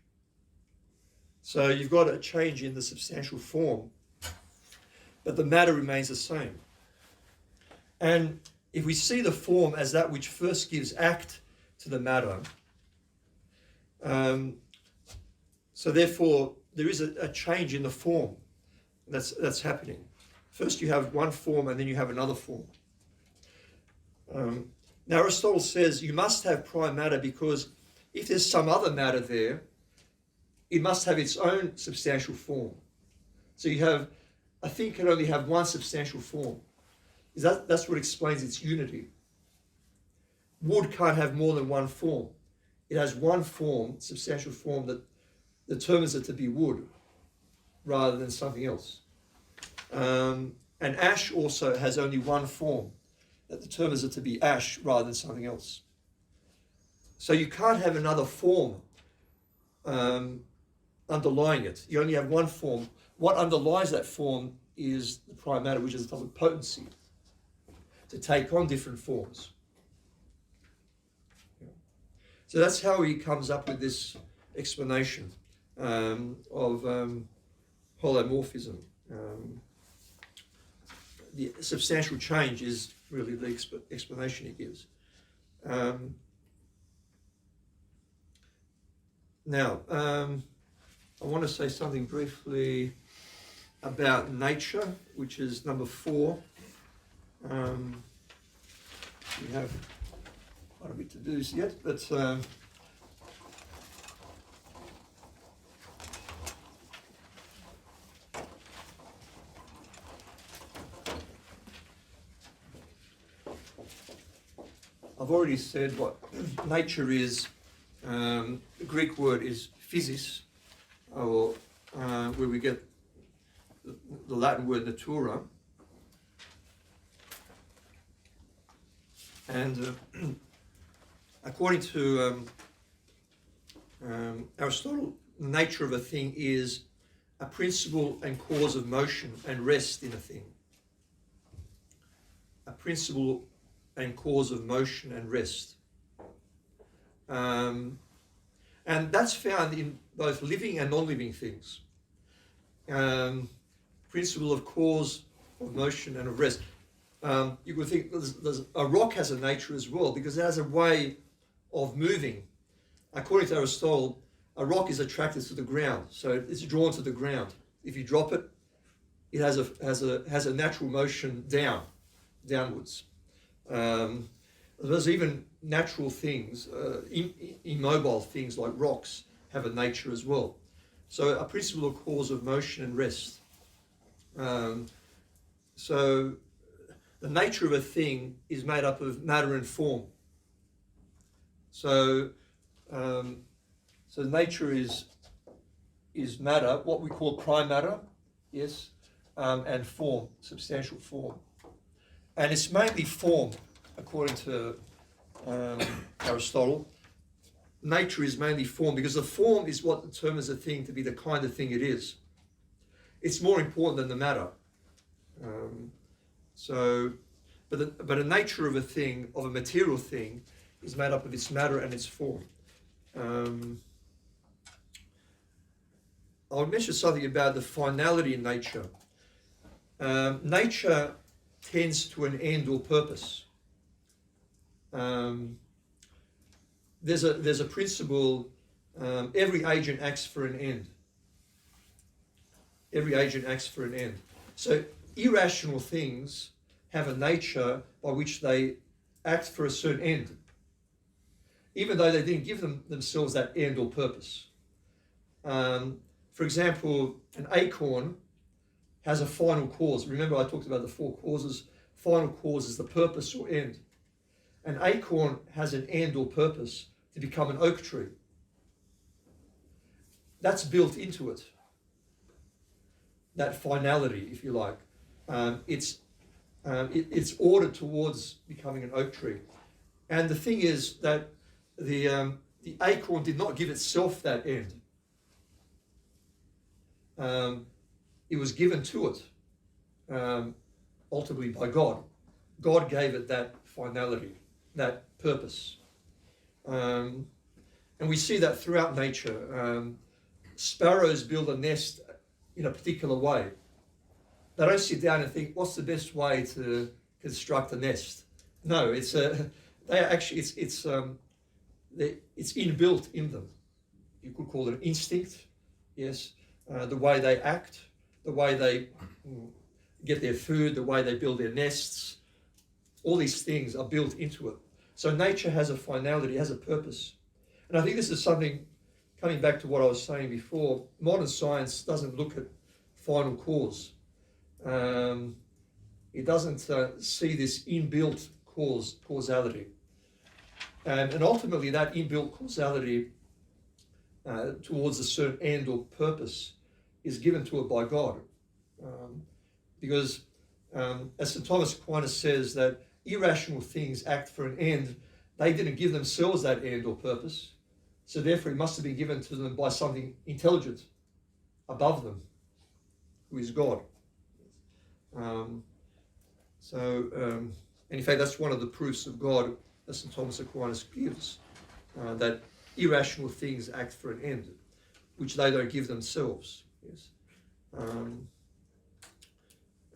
So you've got a change in the substantial form, but the matter remains the same. And if we see the form as that which first gives act to the matter, so therefore there is a change in the form that's happening. First you have one form and then you have another form. Now Aristotle says you must have prime matter because if there's some other matter there, it must have its own substantial form. So you have, a thing can only have one substantial form. That's what explains its unity. Wood can't have more than one form. It has one form, substantial form, that determines it to be wood rather than something else. And ash also has only one form that determines it to be ash rather than something else. So you can't have another form underlying it. You only have one form. What underlies that form is the prime matter, which is a type of potency to take on different forms. So that's how he comes up with this explanation of holomorphism. The substantial change is really the explanation he gives. Now, I want to say something briefly about nature, which is number 4. We have quite a bit to do yet, but I've already said what nature is. The Greek word is physis, or where we get the Latin word natura. And according to Aristotle, the nature of a thing is a principle and cause of motion and rest in a thing. A principle and cause of motion and rest. And that's found in both living and non-living things. Principle of cause of motion and of rest. You could think a rock has a nature as well, because it has a way of moving. According to Aristotle, a rock is attracted to the ground, so it's drawn to the ground. If you drop it, it has a natural motion downwards. There's even natural things, immobile things like rocks have a nature as well. So a principle of cause of motion and rest. So the nature of a thing is made up of matter and form. So nature is matter, what we call prime matter, yes, and form, substantial form. And it's mainly form, according to Aristotle. Nature is mainly form, because the form is what determines a thing to be the kind of thing it is. It's more important than the matter. But the nature of a thing, of a material thing, is made up of its matter and its form. I'll mention something about the finality in nature. Nature tends to an end or purpose. There's a principle, every agent acts for an end. Every agent acts for an end. So irrational things have a nature by which they act for a certain end, even though they didn't give themselves that end or purpose. For example, an acorn has a final cause. Remember I talked about the four causes. Final cause is the purpose or end. An acorn has an end or purpose to become an oak tree. That's built into it. That finality, if you like. It's ordered towards becoming an oak tree. And the thing is that the acorn did not give itself that end. It was given to it, ultimately by God. God gave it that finality, that purpose. And we see that throughout nature. Sparrows build a nest in a particular way. They don't sit down and think, what's the best way to construct a nest? No, it's inbuilt in them. You could call it an instinct, yes. The way they act, the way they get their food, the way they build their nests, all these things are built into it. So nature has a finality, has a purpose. And I think this is something, coming back to what I was saying before, modern science doesn't look at final cause. It doesn't see this inbuilt causality. And ultimately that inbuilt causality towards a certain end or purpose is given to it by God. Because as St. Thomas Aquinas says, that irrational things act for an end, they didn't give themselves that end or purpose, so therefore it must have been given to them by something intelligent above them, who is God. And in fact that's one of the proofs of God that St. Thomas Aquinas gives, that irrational things act for an end, which they don't give themselves. Yes.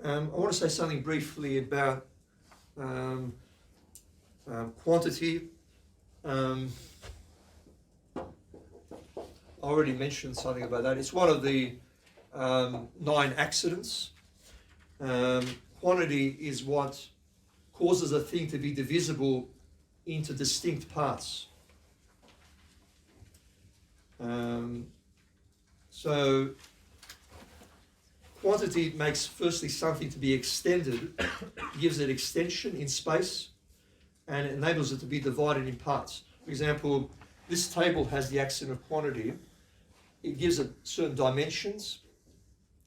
I want to say something briefly about quantity. I already mentioned something about that. It's one of the 9 accidents. Quantity is what causes a thing to be divisible into distinct parts. So quantity makes firstly something to be extended, gives it extension in space, and it enables it to be divided in parts. For example, this table has the accident of quantity. It gives it certain dimensions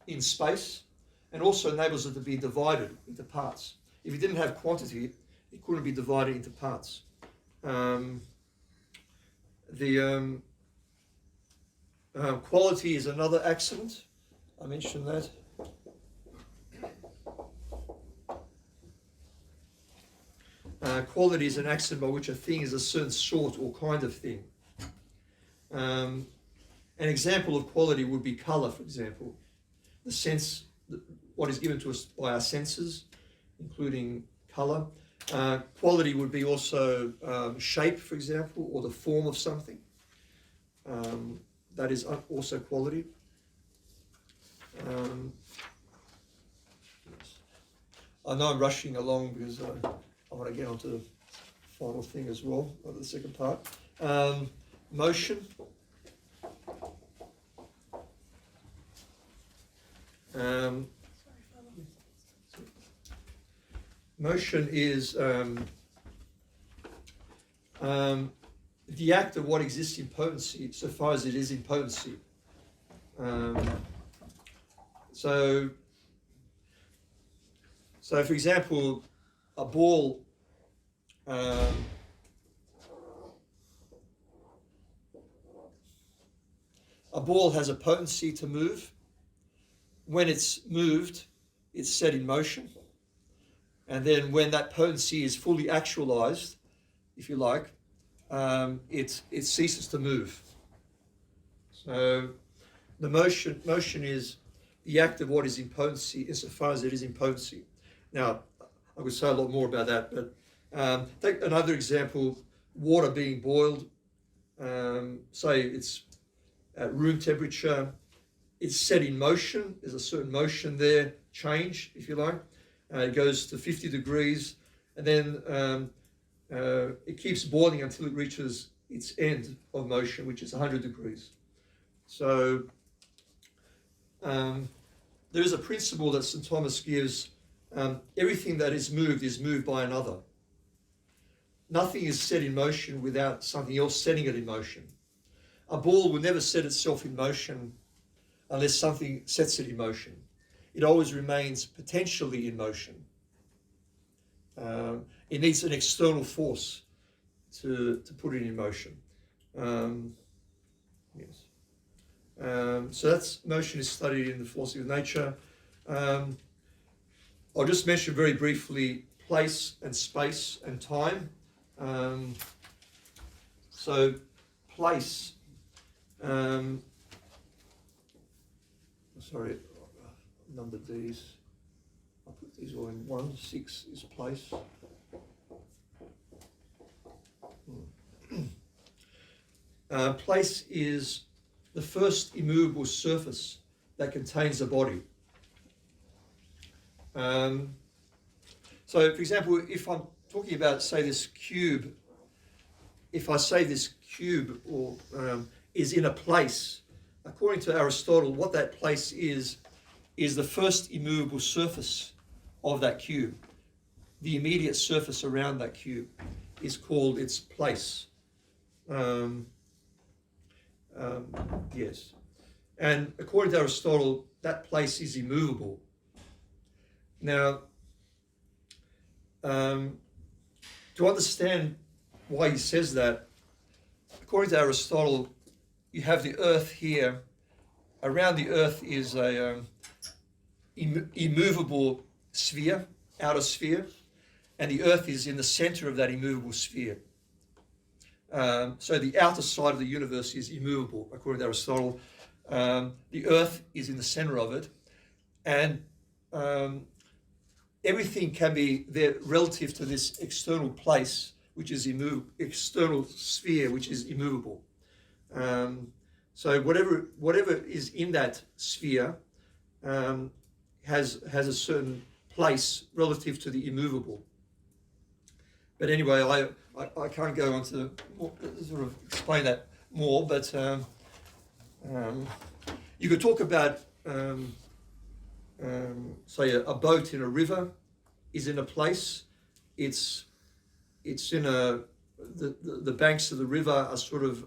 in space, and also enables it to be divided into parts. If you didn't have quantity, it couldn't be divided into parts. Quality is another accident. I mentioned that. Quality is an accident by which a thing is a certain sort or kind of thing. An example of quality would be colour, for example. The sense, what is given to us by our senses, including colour. Quality would be also shape, for example, or the form of something. That is also quality. I know I'm rushing along because I want to get on to the final thing as well, or the second part. Motion. Motion is the act of what exists in potency, so far as it is in potency. So for example, a ball has a potency to move. When it's moved, it's set in motion. And then when that potency is fully actualized, if you like, it ceases to move. So the motion is the act of what is in potency insofar as it is in potency. Now, I could say a lot more about that, but take another example, water being boiled. Say it's at room temperature, it's set in motion, there's a certain motion there, change, if you like. It goes to 50 degrees, and then it keeps boiling until it reaches its end of motion, which is 100 degrees. So there is a principle that St. Thomas gives. Everything that is moved by another. Nothing is set in motion without something else setting it in motion. A ball will never set itself in motion unless something sets it in motion. It always remains potentially in motion. It needs an external force to put it in motion. Yes. So that's motion is studied in the philosophy of nature. I'll just mention very briefly place and space and time. So place. Sorry, I numbered these. I'll put these all in 1. 6 is place. Place is the first immovable surface that contains a body. So, for example, if I'm talking about, say, this cube, if I say this cube or is in a place, according to Aristotle, what that place is the first immovable surface of that cube. The immediate surface around that cube is called its place. Yes. And according to Aristotle, that place is immovable. Now, to understand why he says that, according to Aristotle, you have the earth here. Around the earth is a immovable sphere, outer sphere, and the earth is in the center of that immovable sphere. So the outer side of the universe is immovable, according to Aristotle. The earth is in the center of it, and everything can be there relative to this external place, which is external sphere, which is immovable. So whatever is in that sphere has a certain place relative to the immovable. But anyway, I can't go on to sort of explain that more, but you could talk about say a boat in a river is in a place. It's in the banks of the river are sort of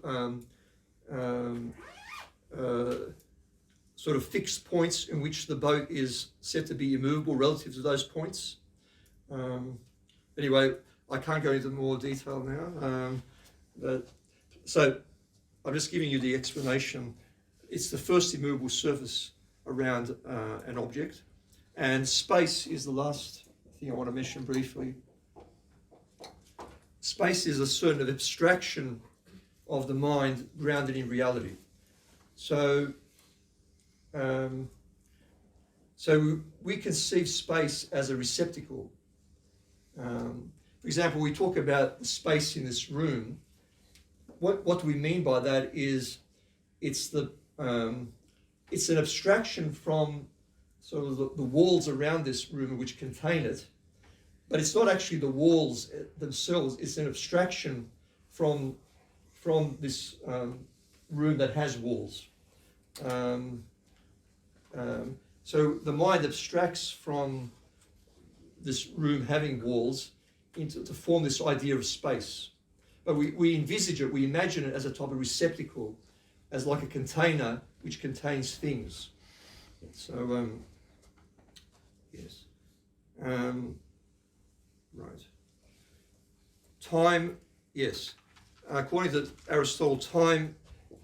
sort of fixed points in which the boat is said to be immovable relative to those points. Anyway, I can't go into more detail now. So I'm just giving you the explanation. It's the first immovable surface around an object. And space is the last thing I want to mention briefly. Space is a certain abstraction of the mind grounded in reality. So we conceive space as a receptacle. For example, we talk about the space in this room. What do we mean by that is it's an abstraction from sort of the walls around this room which contain it, but it's not actually the walls themselves. It's an abstraction from this room that has walls. So the mind abstracts from this room having walls to form this idea of space. But we envisage it, we imagine it as a type of receptacle, as like a container which contains things. So, yes. Right. Time, yes. According to Aristotle, time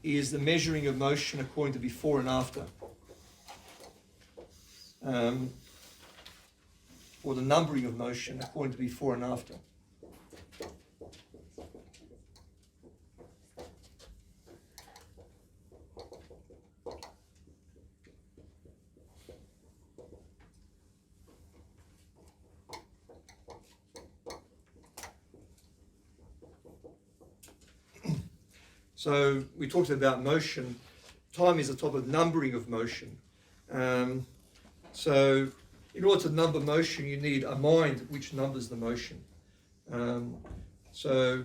is the measuring of motion according to before and after. Or the numbering of motion according to before and after. So we talked about motion. Time is a type of numbering of motion. So in order to number motion, you need a mind which numbers the motion. So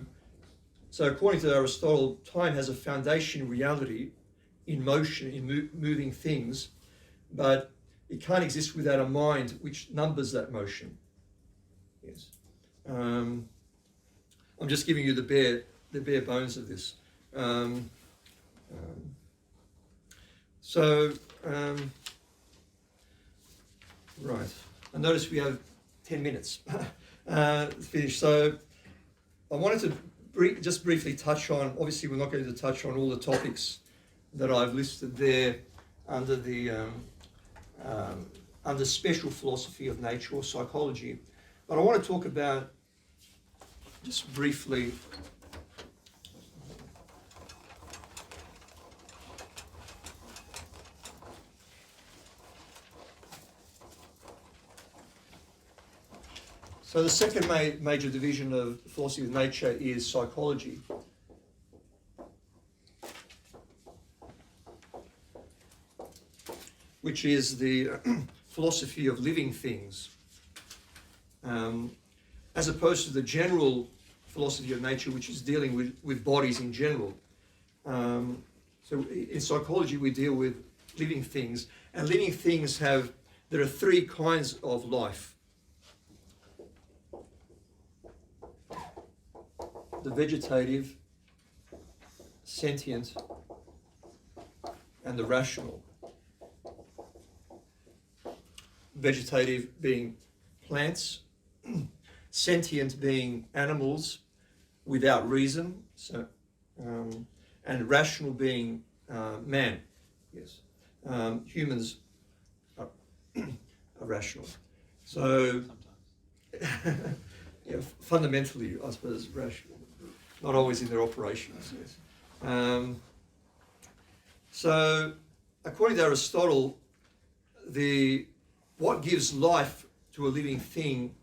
according to Aristotle, time has a foundation in reality, in motion, in moving things, but it can't exist without a mind which numbers that motion. Yes. I'm just giving you the bare bones of this. Right. I notice we have 10 minutes to finish. So I wanted to just briefly touch on, obviously we're not going to touch on all the topics that I've listed there under the under special philosophy of nature or psychology. But I want to talk about, just briefly, so the second major division of philosophy of nature is psychology. Which is the philosophy of living things, as opposed to the general philosophy of nature, which is dealing with bodies in general. So in psychology, we deal with living things, and living things there are three kinds of life. The vegetative, sentient, and the rational. Vegetative being plants, sentient being animals without reason, and rational being man. Yes, humans are rational. So, yeah, fundamentally, I suppose, rational. Not always in their operations. Yes. So, according to Aristotle, what gives life to a living thing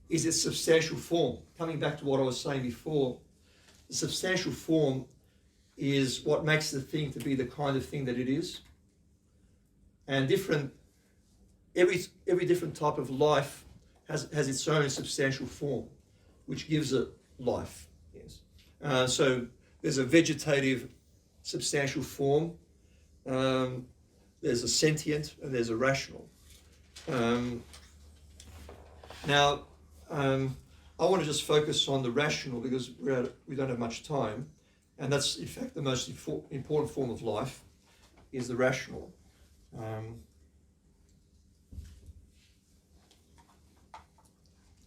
is its substantial form. Coming back to what I was saying before, the substantial form is what makes the thing to be the kind of thing that it is. And every different type of life has its own substantial form, which gives it life. Yes. So there's a vegetative substantial form, there's a sentient, and there's a rational. Now, I want to just focus on the rational because we don't have much time, and that's in fact the most important form of life is the rational.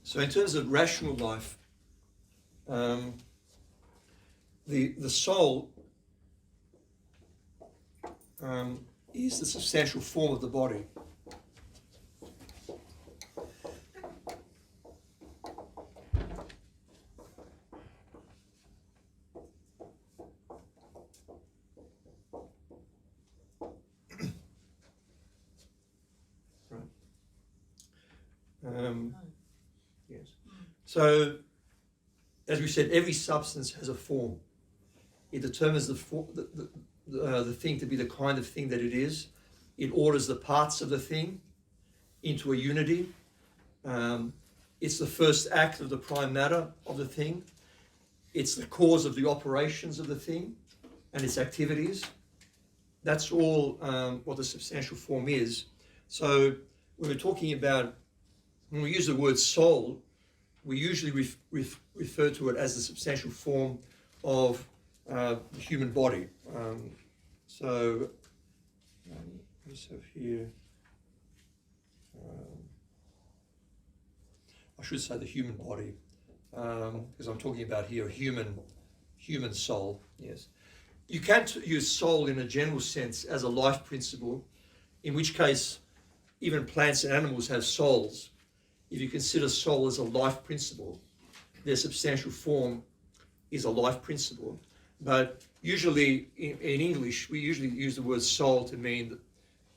So in terms of rational life, the soul is the substantial form of the body. Yes. So, as we said, every substance has a form. It determines the thing to be the kind of thing that it is. It orders the parts of the thing into a unity. It's the first act of the prime matter of the thing. It's the cause of the operations of the thing and its activities. That's all what the substantial form is. So when we're talking about, when we use the word soul, we usually refer to it as the substantial form of the human body. So I just have here, I should say the human body, because I'm talking about here human soul. Yes, you can use soul in a general sense as a life principle, in which case even plants and animals have souls. If you consider soul as a life principle, their substantial form is a life principle. But usually in English, we usually use the word soul to mean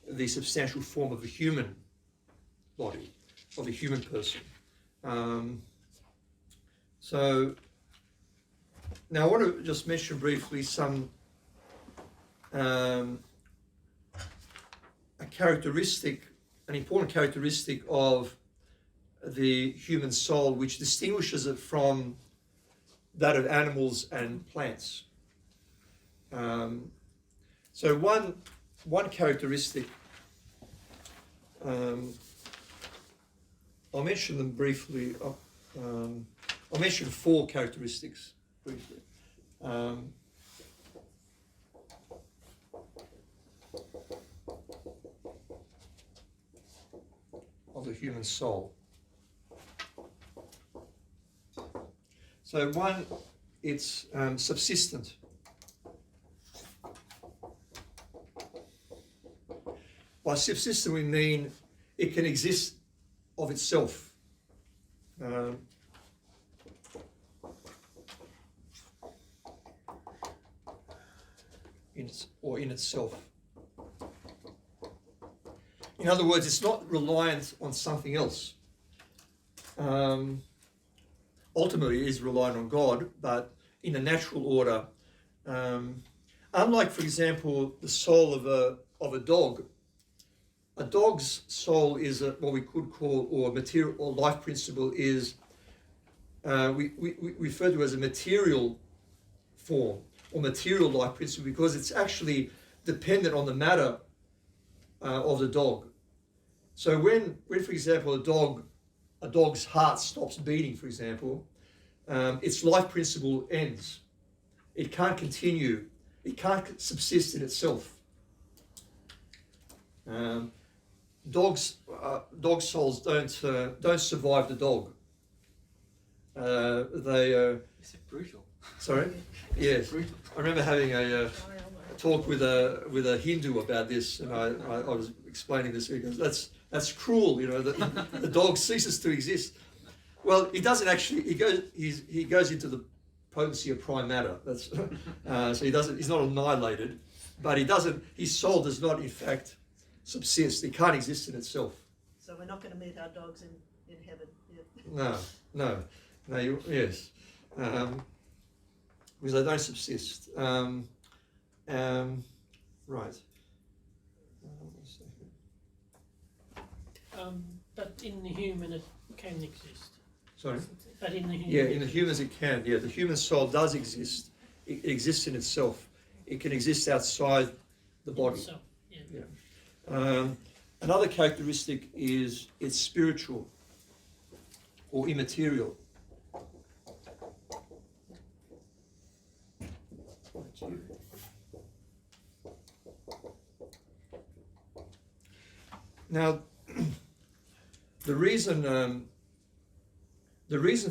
the substantial form of the human body, of the human person. So now I want to just mention briefly some an important characteristic of the human soul, which distinguishes it from that of animals and plants. So one characteristic, I'll mention them briefly. I'll mention 4 characteristics briefly. Of the human soul. So one, it's subsistent. By subsistent we mean it can exist of itself. In itself. In other words, it's not reliant on something else. Ultimately, it is reliant on God, but in a natural order. Unlike, for example, the soul of a dog. A dog's soul is what we could call, or material or life principle is, we refer to as a material form or material life principle, because it's actually dependent on the matter of the dog. So when for example a dog's heart stops beating, for example, its life principle ends. It can't continue. It can't subsist in itself. Dog souls don't survive the dog. Is it brutal? Sorry? Yes. I remember having a talk with a Hindu about this, and I was explaining this. He goes, "That's cruel, you know. The dog ceases to exist." Well, he doesn't actually. He goes into the potency of prime matter. That's so he doesn't. He's not annihilated, but he doesn't. His soul does not, in fact, subsist. It can't exist in itself. So we're not going to meet our dogs in heaven. Yeah. No. Yes. Because they don't subsist. Right. But in the human it can exist. Sorry? But in the human, Yeah, in the humans it can. Yeah, the human soul does exist. It exists in itself. It can exist outside the body. itself, yeah. Yeah. Another characteristic is it's spiritual or immaterial. Now, the reason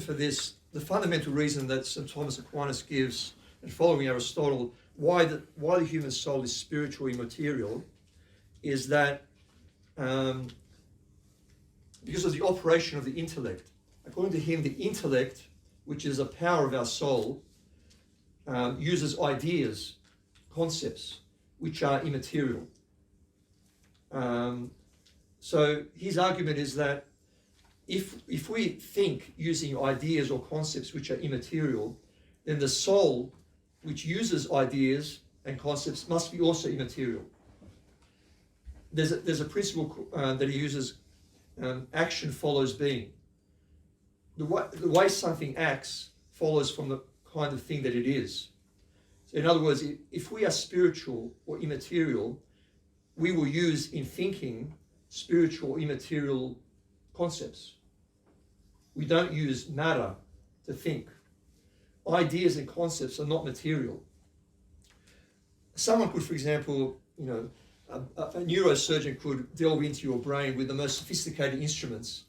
for this, the fundamental reason that St. Thomas Aquinas gives, and following Aristotle, why the human soul is spiritual immaterial, is that because of the operation of the intellect. According to him, the intellect, which is a power of our soul, uses ideas, concepts, which are immaterial. So his argument is that if we think using ideas or concepts which are immaterial, then the soul, which uses ideas and concepts, must be also immaterial. There's a principle that he uses, action follows being. The way something acts follows from the kind of thing that it is. So in other words, if we are spiritual or immaterial, we will use in thinking spiritual or immaterial concepts. We don't use matter to think. Ideas and concepts are not material. Someone could, for example, a neurosurgeon could delve into your brain with the most sophisticated instruments.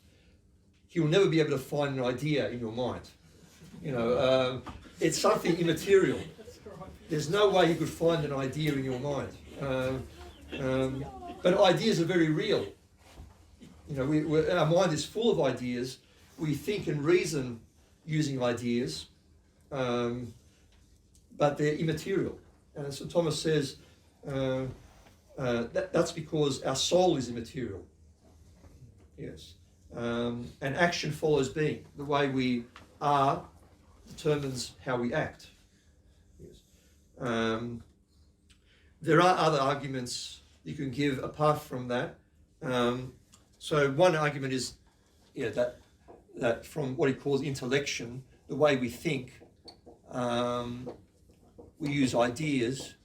He will never be able to find an idea in your mind. It's something immaterial. There's no way he could find an idea in your mind. But ideas are very real. Our mind is full of ideas. We think and reason using ideas, but they're immaterial. And so Thomas says that's because our soul is immaterial. Yes. And action follows being. The way we are determines how we act. Yes. There are other arguments you can give apart from that. So one argument is that from what he calls intellection, the way we think, we use ideas,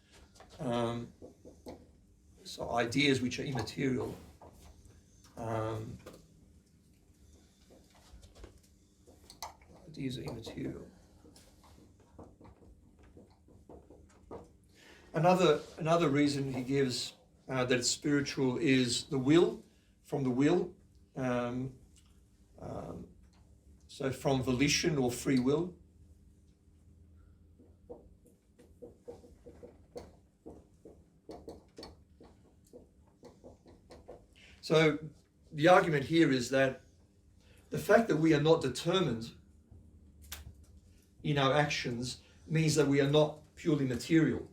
so ideas which are immaterial. Ideas are immaterial. Another reason he gives that it's spiritual is the will, from the will. So from volition or free will. So the argument here is that the fact that we are not determined in our actions means that we are not purely material.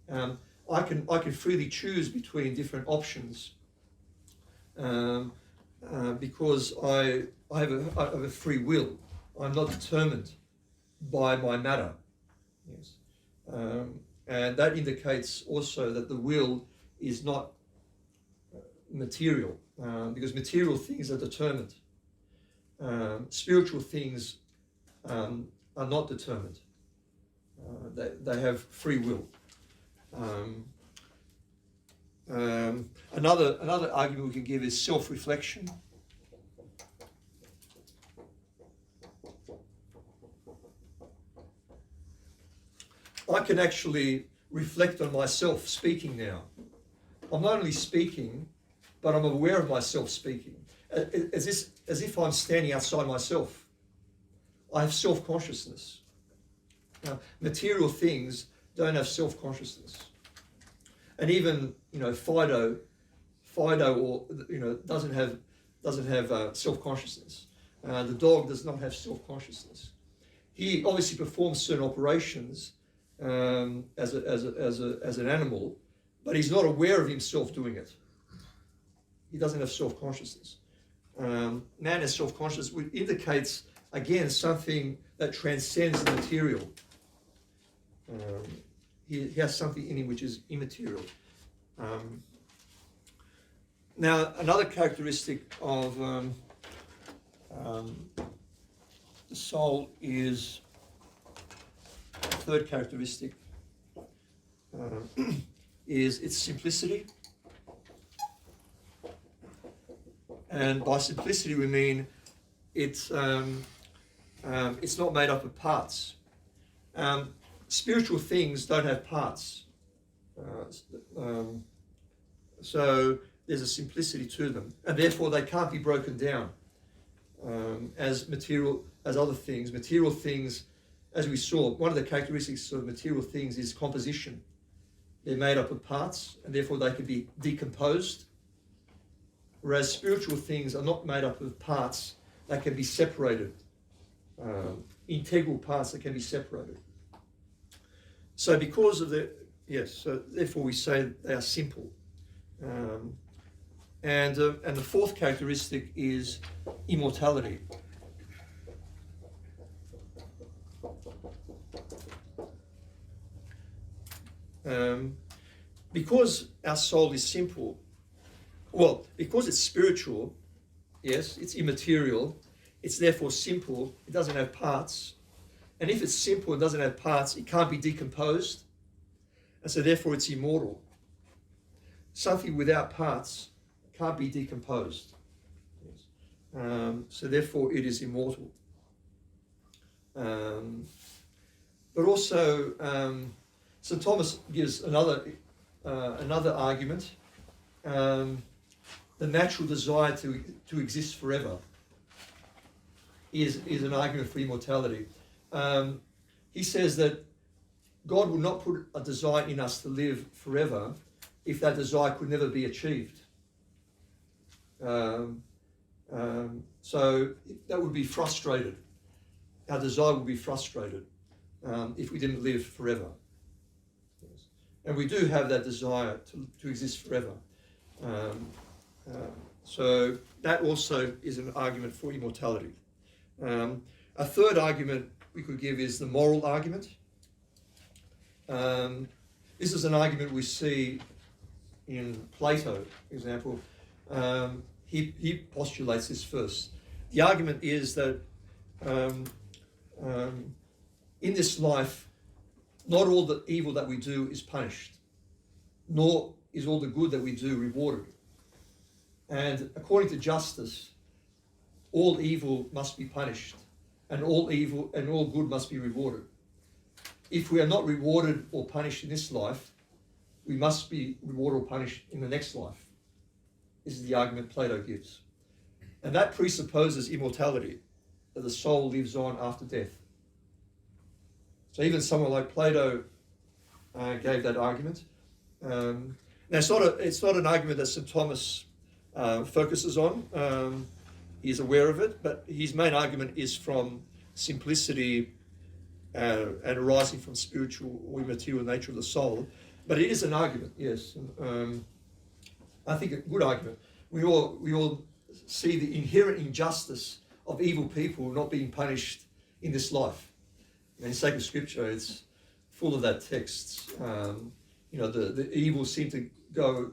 I can freely choose between different options because I have a free will. I'm not determined by my matter. Yes, and that indicates also that the will is not material, because material things are determined. Spiritual things are not determined. They have free will. Another argument we can give is self-reflection. I can actually reflect on myself speaking now. I'm not only speaking, but I'm aware of myself speaking, as if I'm standing outside myself. I have self-consciousness. Now, material things don't have self-consciousness, and even Fido, or doesn't have self-consciousness. The dog does not have self-consciousness. He obviously performs certain operations as an animal, but he's not aware of himself doing it. He doesn't have self-consciousness. Man has self-consciousness, which indicates again something that transcends the material. He has something in him which is immaterial. Now, another characteristic of the soul is, the third characteristic is its simplicity. And by simplicity we mean it's not made up of parts. Spiritual things don't have parts. So there's a simplicity to them, and therefore they can't be broken down as other things. Material things, as we saw, one of the characteristics of material things is composition. They're made up of parts, and therefore they can be decomposed. Whereas spiritual things are not made up of parts, they can be separated. Integral parts that can be separated. So because of so therefore we say they are simple. And the fourth characteristic is immortality. Because our soul is simple, because it's spiritual, yes, it's immaterial, it's therefore simple, it doesn't have parts. And if it's simple and doesn't have parts, it can't be decomposed. And so therefore it's immortal. Something without parts can't be decomposed. Yes. So therefore it is immortal. But also, St. Thomas gives another argument. The natural desire to exist forever is an argument for immortality. He says that God would not put a desire in us to live forever if that desire could never be achieved. So that would be frustrated. Our desire would be frustrated if we didn't live forever. Yes. And we do have that desire to exist forever. So that also is an argument for immortality. A third argument we could give is the moral argument. This is an argument we see in Plato, for example. He postulates this first. The argument is that in this life, not all the evil that we do is punished, nor is all the good that we do rewarded. And according to justice, all evil must be punished, and all evil and all good must be rewarded. If we are not rewarded or punished in this life, we must be rewarded or punished in the next life. This is the argument Plato gives. And that presupposes immortality, that the soul lives on after death. So even someone like Plato gave that argument. Now it's not an argument that St. Thomas focuses on. He's aware of it, but his main argument is from simplicity and arising from spiritual or immaterial nature of the soul. But it is an argument, yes. I think a good argument. We all see the inherent injustice of evil people not being punished in this life. In sacred scripture, it's full of that text. The evil seem to go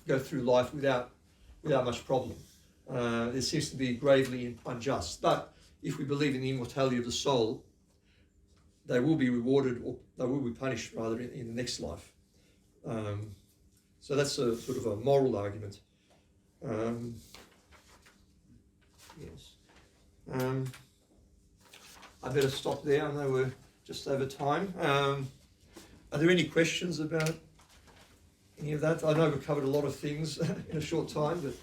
through life without much problem. It seems to be gravely unjust. But if we believe in the immortality of the soul, they will be rewarded, or they will be punished rather in the next life. So that's a sort of a moral argument. Yes. I better stop there. I know we're just over time. Are there any questions about any of that? I know we've covered a lot of things in a short time, but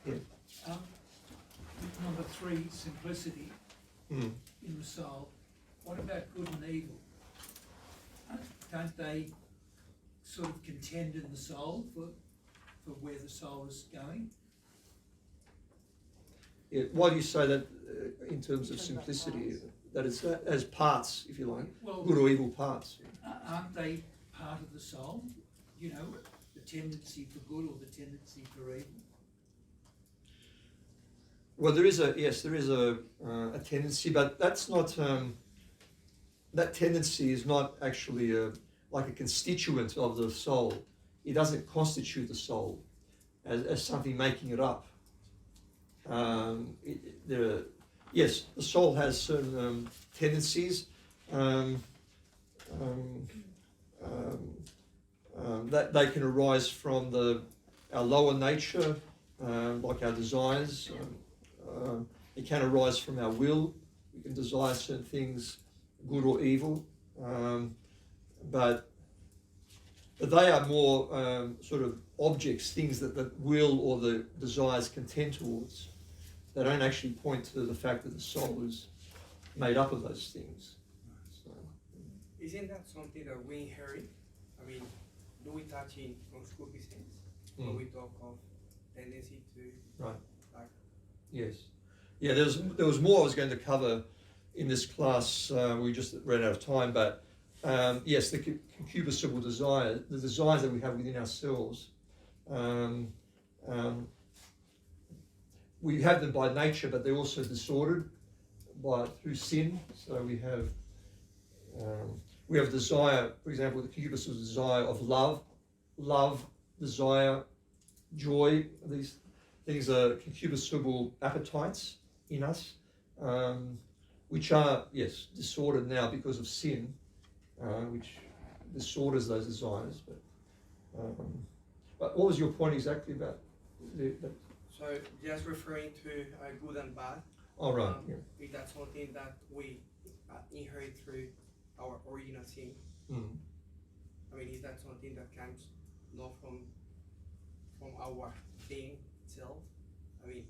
yeah. Number 3, simplicity in the soul. What about good and evil? Don't they sort of contend in the soul for where the soul is going? Yeah. Why do you say that in terms of simplicity? That it's as parts, if you like, good or evil parts. Aren't they part of the soul? You know, the tendency for good or the tendency for evil? Well, there is a tendency, but that's not. That tendency is not actually like a constituent of the soul. It doesn't constitute the soul as something making it up. Yes, the soul has certain tendencies that they can arise from our lower nature, like our desires. It can arise from our will. We can desire certain things, good or evil. But but they are more sort of objects, things that the will or the desires can tend towards. They don't actually point to the fact that the soul is made up of those things. So, Isn't that something that we inherit? I mean, do we touch in concupiscence when we talk of tendency to right. like? Yes. Yeah, there was more I was going to cover in this class. We just ran out of time, but yes, the concupiscible desire, the desires that we have within ourselves, we have them by nature, but they're also disordered through sin. So we have desire, for example, the concupiscible desire of love, desire, joy. These things are concupiscible appetites in us, which are, yes, disordered now because of sin, which disorders those desires. But what was your point exactly about? So just referring to good and bad. Oh, right. Yeah. Is that something that we inherit through our original sin? Mm. I mean, is that something that comes not from our being itself? I mean,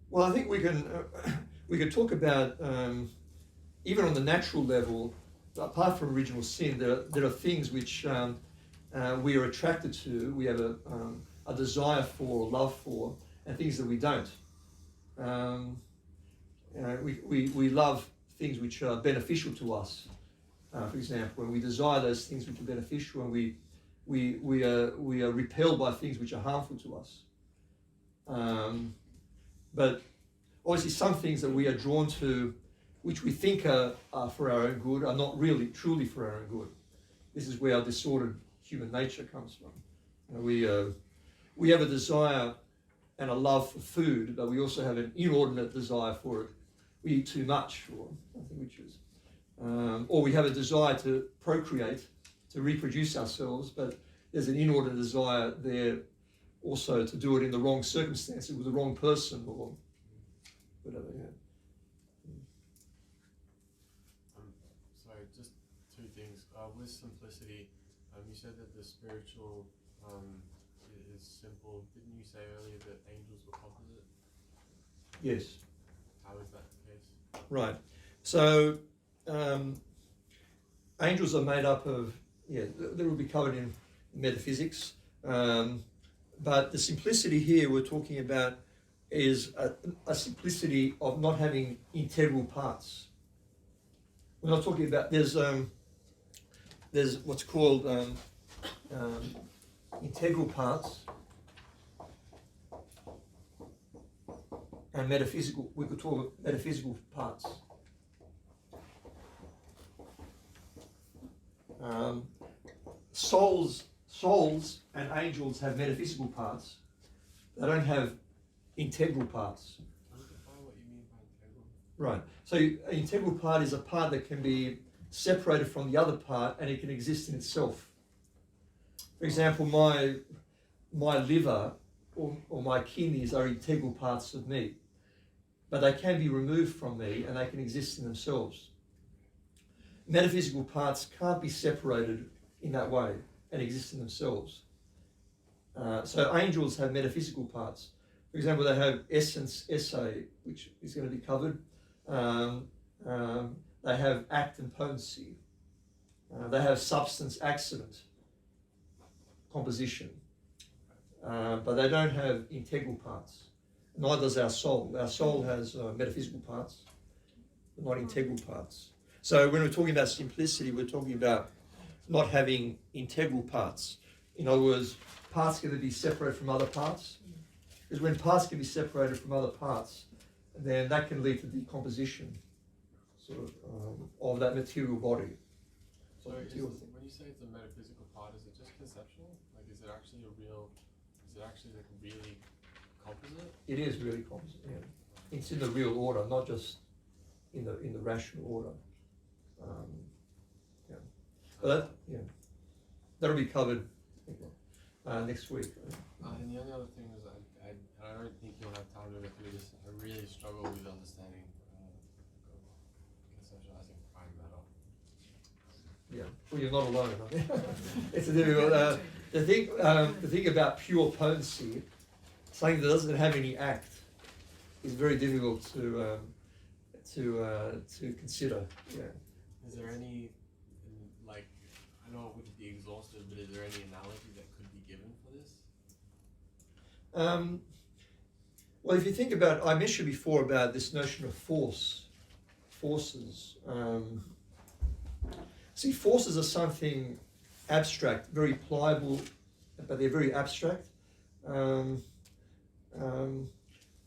Well, I think we can talk about even on the natural level. Apart from original sin, there are things which we are attracted to. We have a desire for, love for, and things that we don't. We love things which are beneficial to us. For example, when we desire those things which are beneficial, and we are repelled by things which are harmful to us. But obviously, some things that we are drawn to, which we think are for our own good, are not really truly for our own good. This is where our disordered human nature comes from. We have a desire and a love for food, but we also have an inordinate desire for it. We eat too much, or something which is, or we have a desire to procreate, to reproduce ourselves, but there's an inordinate desire there also to do it in the wrong circumstances with the wrong person or whatever. Yeah. Sorry, just two things. With simplicity, you said that the spiritual is simple. Didn't you say earlier that angels were composite? Yes. How is that the case? Right. So angels are made up of, that will be covered in metaphysics. But the simplicity here we're talking about is a simplicity of not having integral parts. We're not talking about, there's what's called integral parts and metaphysical, we could talk metaphysical parts. Souls and angels have metaphysical parts. They don't have integral parts. Can you define what you mean by integral? Right. So an integral part is a part that can be separated from the other part and it can exist in itself. For example, my liver or my kidneys are integral parts of me, but they can be removed from me and they can exist in themselves. Metaphysical parts can't be separated in that way and exist in themselves. So angels have metaphysical parts. For example, they have essence, esse, which is going to be covered. They have act and potency. They have substance, accident, composition. But they don't have integral parts. Neither does our soul. Our soul has metaphysical parts, but not integral parts. So when we're talking about simplicity, we're talking about not having integral parts. In other words, parts can be separated from other parts. Because when parts can be separated from other parts, then that can lead to decomposition of that material body. So when you say it's a metaphysical part, is it just conceptual? Like, is it actually like really composite? It is really composite, yeah. It's in the real order, not just in the rational order. Yeah. But that'll be covered next week. And the only other thing is, I don't think you'll have time to go through this. I really struggle with understanding conceptualizing prime matter. Yeah, well, you're not alone. I mean, it's a difficult. The thing about pure potency, something that doesn't have any act, is very difficult to consider. Yeah. Is there any, like, I know it wouldn't be exhaustive, but is there any analogy that could be given for this? Well, if you think about, I mentioned before about this notion of forces. See, forces are something abstract, very pliable, but they're very abstract.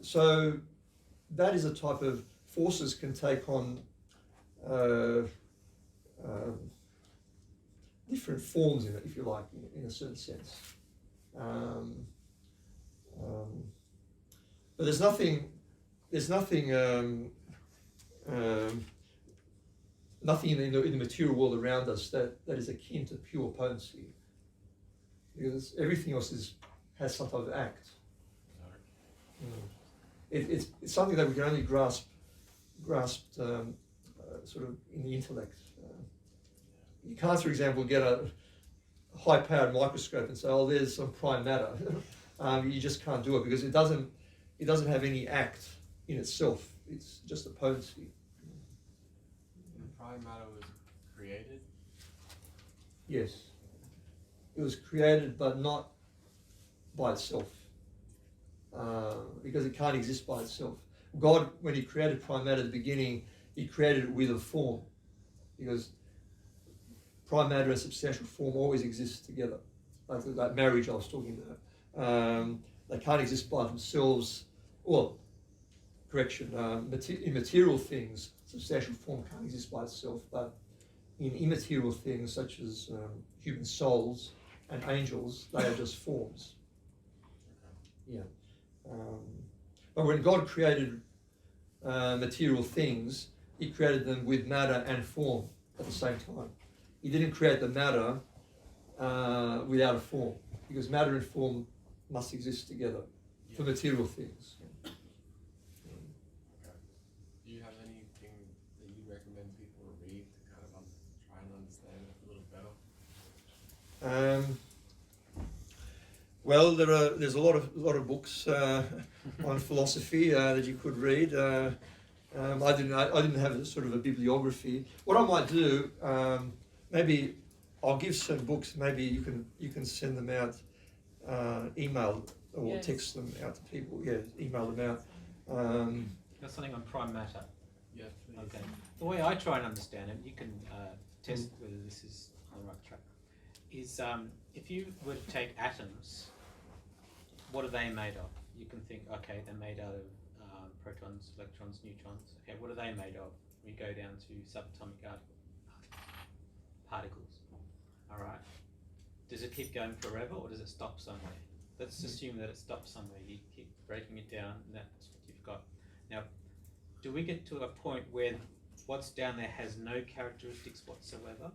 So that is a type of forces can take on different forms in it, if you like, in a certain sense. But there's nothing in the material world around us that is akin to pure potency, because everything else has some type of act. It's something that we can only grasp sort of in the intellect. You can't, for example, get a high-powered microscope and say, "Oh, there's some prime matter." You just can't do it because it doesn't have any act in itself. It's just a potency. And prime matter was created? Yes. It was created, but not by itself. Because it can't exist by itself. God, when he created prime matter at the beginning, he created it with a form. Because prime matter and substantial form always exist together. Like that marriage I was talking about. They can't exist by themselves. Well, correction, in material things, substantial form can't exist by itself, but in immaterial things such as human souls and angels, they are just forms. Yeah. But when God created material things, he created them with matter and form at the same time. He didn't create the matter without a form, because matter and form must exist together for material things. Okay. Do you have anything that you recommend people read to kind of try and understand it a little better? Well, there's a lot of books on philosophy that you could read. I didn't have a sort of a bibliography. What I might do, maybe I'll give some books. Maybe you can send them out, email or Yes. text them out to people. Yeah, email them out. Got something on prime matter. Yes, please. Okay. The way I try and understand it, you can test whether this is on the right track, is if you were to take atoms, what are they made of? You can think, okay, they're made out of protons, electrons, neutrons. Okay, what are they made of? We go down to subatomic particles. All right. Does it keep going forever, or does it stop somewhere? Let's assume that it stops somewhere. You keep breaking it down, and that's what you've got. Now, do we get to a point where what's down there has no characteristics whatsoever?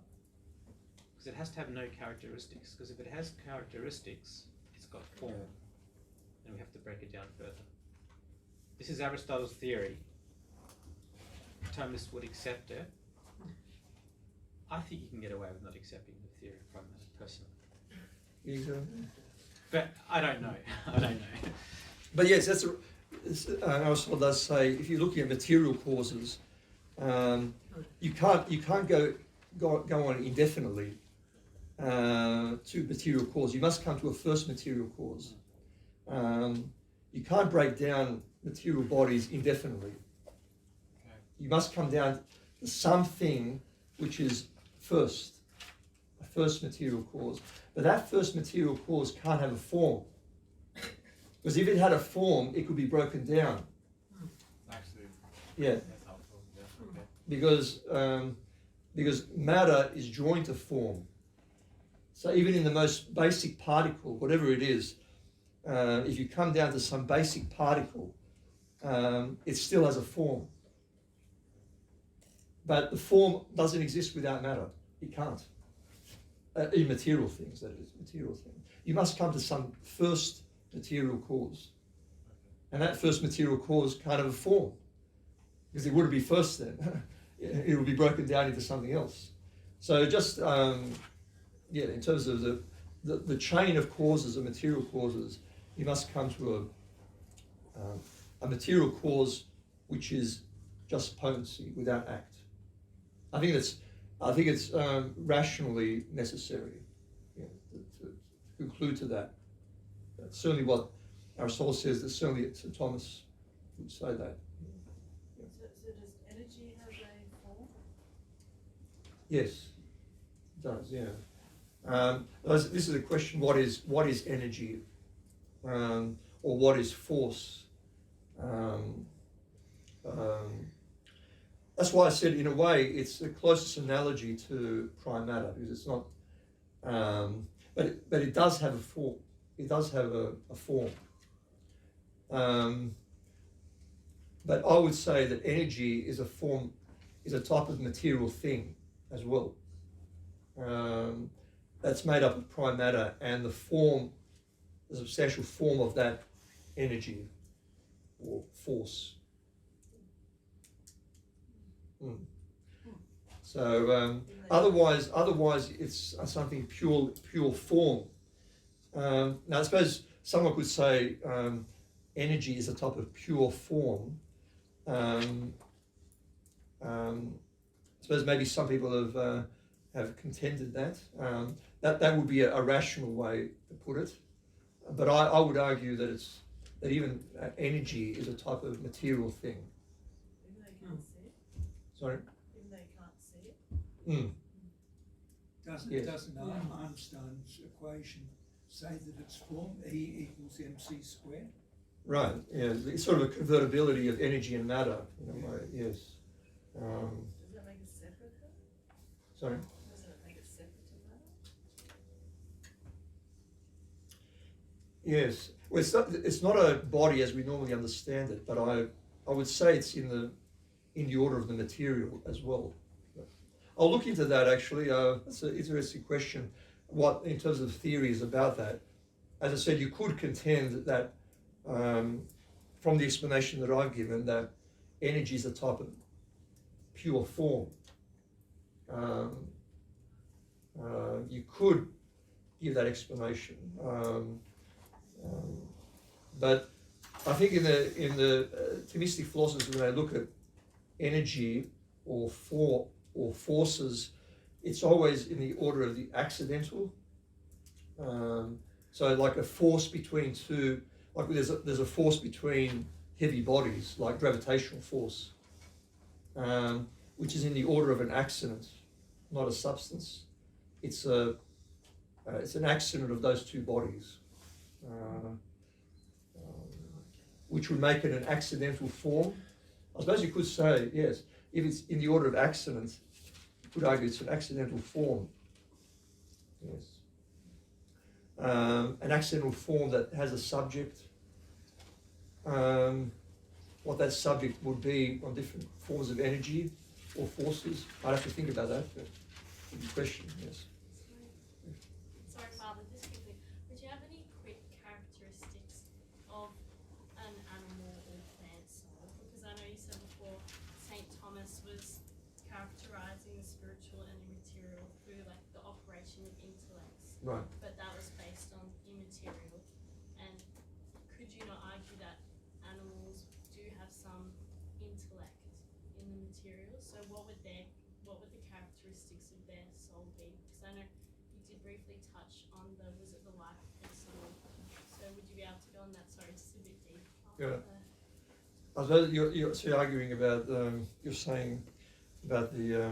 Because it has to have no characteristics, because if it has characteristics, it's got form, and we have to break it down further. This is Aristotle's theory. Thomists would accept it. I think you can get away with not accepting the theory of prime matter, personally. But I don't know. I don't know. But yes, Aristotle does say if you're looking at material causes, you can't go on indefinitely to material cause. You must come to a first material cause. You can't break down material bodies indefinitely. Okay. You must come down to something which is first, a first material cause. But that first material cause can't have a form. Because if it had a form, it could be broken down. Actually, Yeah. that's helpful. Yeah. Okay. Because matter is joined to form. So even in the most basic particle, whatever it is, if you come down to some basic particle, it still has a form. But the form doesn't exist without matter. It can't. In material things, that is, material things. You must come to some first material cause. And that first material cause can't have a form. Because it wouldn't be first then. It would be broken down into something else. So just in terms of the chain of causes, the material causes, you must come to a material cause which is just potency without act. I think it's rationally necessary to conclude to that. That's certainly what Aristotle says. That certainly St. Thomas would say that. So does energy have a form? Yes, it does. Yeah. This is a question: what is energy, or what is force? That's why I said, in a way, it's the closest analogy to prime matter, because it's not. But it does have a form. It does have a form. But I would say that energy is a form, is a type of material thing as well. That's made up of prime matter, and the form, the substantial form of that energy or force. So otherwise it's something pure form. Now I suppose someone could say energy is a type of pure form. I suppose maybe some people have contended that. That would be a rational way to put it. But I would argue that even energy is a type of material thing. Even though you can't see it? Sorry? Even though you can't see it? Doesn't Einstein's equation say that its form, E equals mc squared? Right, yeah, it's sort of a convertibility of energy and matter in a way, yes. Does that make it separate though? Sorry? Doesn't it make it separate to matter? Yes. Well, it's not a body as we normally understand it, but I would say it's in the order of the material as well. I'll look into that actually. That's an interesting question. What, in terms of theories about that? As I said, you could contend that from the explanation that I've given, that energy is a type of pure form. You could give that explanation, but I think in the Thomistic philosophers, when they look at energy or forces, it's always in the order of the accidental. So like a force between two, like there's a force between heavy bodies, like gravitational force, which is in the order of an accident, not a substance. It's an accident of those two bodies, which would make it an accidental form. I suppose you could say, yes, if it's in the order of accident, you could argue it's an accidental form. Yes. An accidental form that has a subject. What that subject would be on different forms of energy or forces. I'd have to think about that. But good question, yes. Sorry, Father, just quickly. Would you have any quick characteristics of an animal or plant soul? Because I know you said before St. Thomas was characterizing the spiritual and the material through like the operation of intellects. Right. But that was based on immaterial. And could you not argue that animals do have some intellect in the material? So what would the characteristics of their soul be? Because I know you did briefly touch on the life principle. So would you be able to go on that? Sorry, just a bit deep. Yeah. I suppose you're arguing about you're saying about the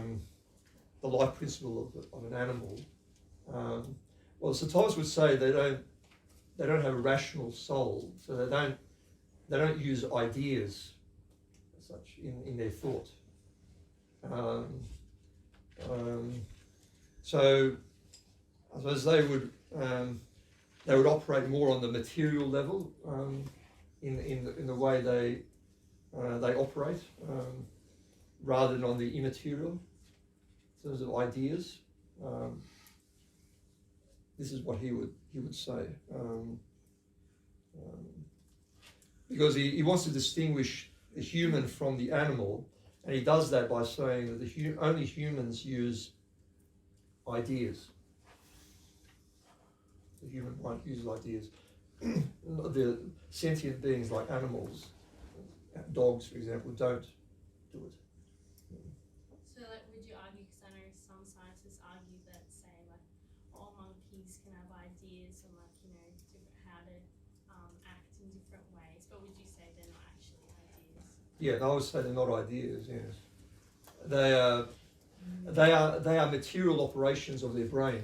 life principle of an animal. Well, St. Thomas would say they don't have a rational soul, so they don't use ideas as such in their thought. So I suppose they would operate more on the material level in the way they operate, rather than on the immaterial in terms of ideas. This is what he would say, because he wants to distinguish the human from the animal, and he does that by saying that only humans use ideas. The human mind uses ideas. The sentient beings like animals, dogs for example, don't do it. So, like, would you argue, because I know some scientists argue that, say, like, all monkeys can have ideas and, like, you know, different, how to act in different ways, but would you say they're not actually ideas? Yeah, I would say they're not ideas, yes. They are material operations of their brain.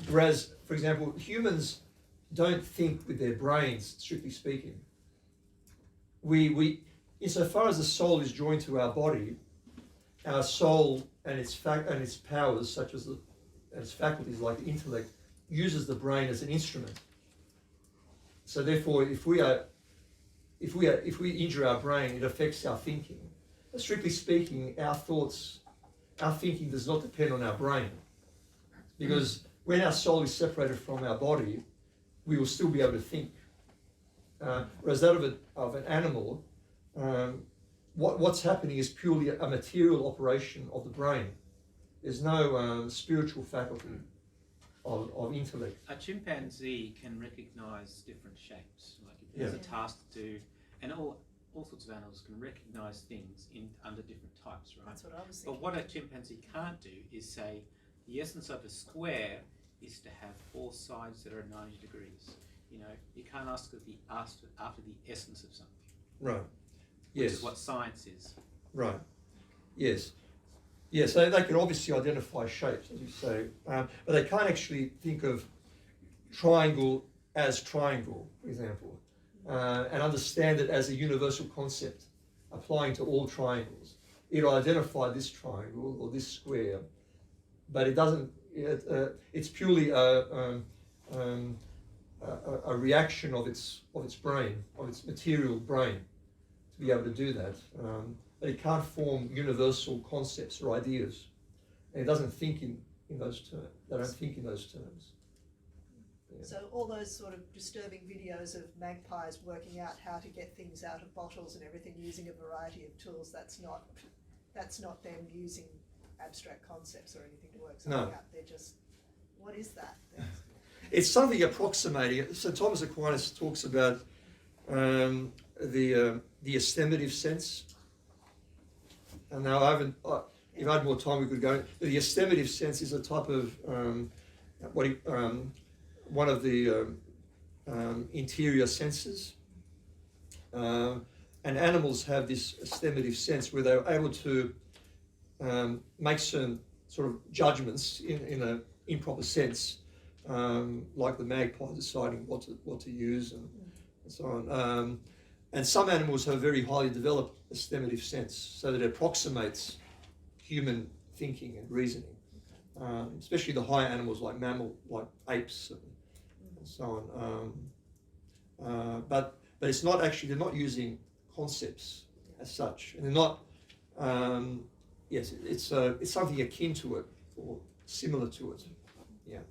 Whereas, for example, humans don't think with their brains, strictly speaking. We insofar as the soul is joined to our body, our soul and its powers, such as its faculties like the intellect, uses the brain as an instrument. So therefore, if we injure our brain, it affects our thinking. But strictly speaking, our thinking does not depend on our brain, because when our soul is separated from our body, we will still be able to think. Whereas that of an animal, what's happening is purely a material operation of the brain. There's no spiritual faculty of intellect. A chimpanzee can recognise different shapes, like if there's a task to do, and all sorts of animals can recognise things under different types, right? That's what I was thinking. But what a chimpanzee can't do is say the essence of a square is to have 4 sides that are 90 degrees. You know, you can't ask after the essence of something. Right. Which Yes. is what science is. Right. Yes. Yes, they can obviously identify shapes, as you say, but they can't actually think of triangle as triangle, for example, and understand it as a universal concept applying to all triangles. It'll identify this triangle or this square, but it doesn't. It's purely a reaction of its brain, of its material brain, to be able to do that. But it can't form universal concepts or ideas. And it doesn't think in those terms. They don't think in those terms. Yeah. So all those sort of disturbing videos of magpies working out how to get things out of bottles and everything using a variety of tools, that's not them using abstract concepts or anything to work something out. They're just, what is that? It's something approximating. So Thomas Aquinas talks about the estimative sense. And now if I had more time, we could go. The estimative sense is a type of one of the interior senses, and animals have this estimative sense where they're able to make certain sort of judgments in an improper sense, like the magpie deciding what to use and so on. And some animals have a very highly developed estimative sense, so that it approximates human thinking and reasoning, especially the higher animals like apes and so on. But it's not actually, they're not using concepts as such, and they're not. Yes, it's something akin to it or similar to it. Yeah.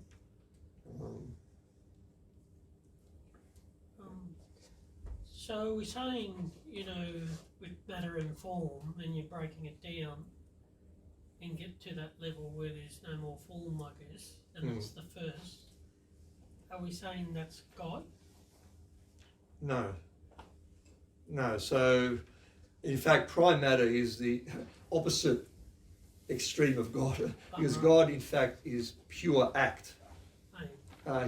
So we're saying, you know, with matter and form, and you're breaking it down and get to that level where there's no more form, I guess, and that's the first. Are we saying that's God? No. So, in fact, prime matter is the opposite extreme of God, because God, in fact, is pure act.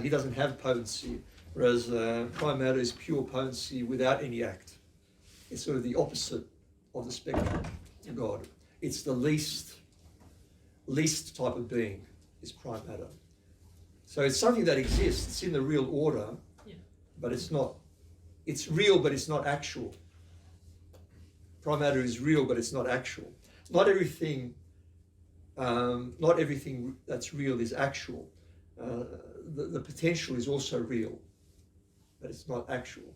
He doesn't have potency, whereas prime matter is pure potency without any act. It's sort of the opposite of the spectrum of God. It's the least type of being is prime matter. So it's something that exists. It's in the real order, but it's not. It's real, but it's not actual. Prime matter is real, but it's not actual. Not everything that's real is actual. The potential is also real, but it's not actual.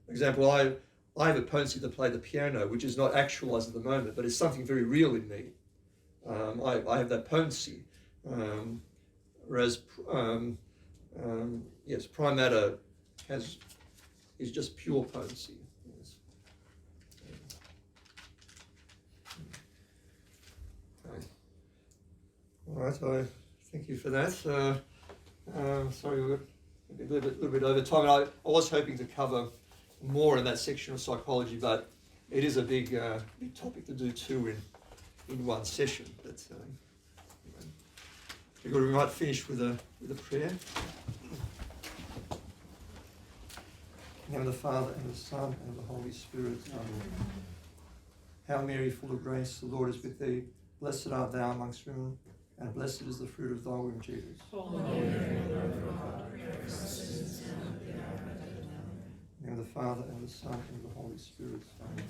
For example, I have a potency to play the piano, which is not actualized at the moment, but it's something very real in me. I have that potency. Whereas, yes, prime matter is just pure potency. Yes. All right, I thank you for that. Sorry, we're a little bit over time. I was hoping to cover more in that section of psychology, but it is a big topic to do two in one session. But we might finish with a prayer. In the name of the Father, and the Son, and the Holy Spirit. Amen. Hail Mary, full of grace, the Lord is with thee. Blessed art thou amongst women, and blessed is the fruit of thy womb, Jesus. Holy In the name of the Father, and the Son, and the Holy Spirit. Amen.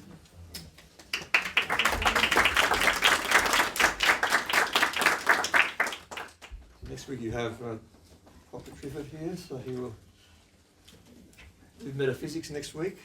So next week you have Dr. Trifford here, so he will do metaphysics next week.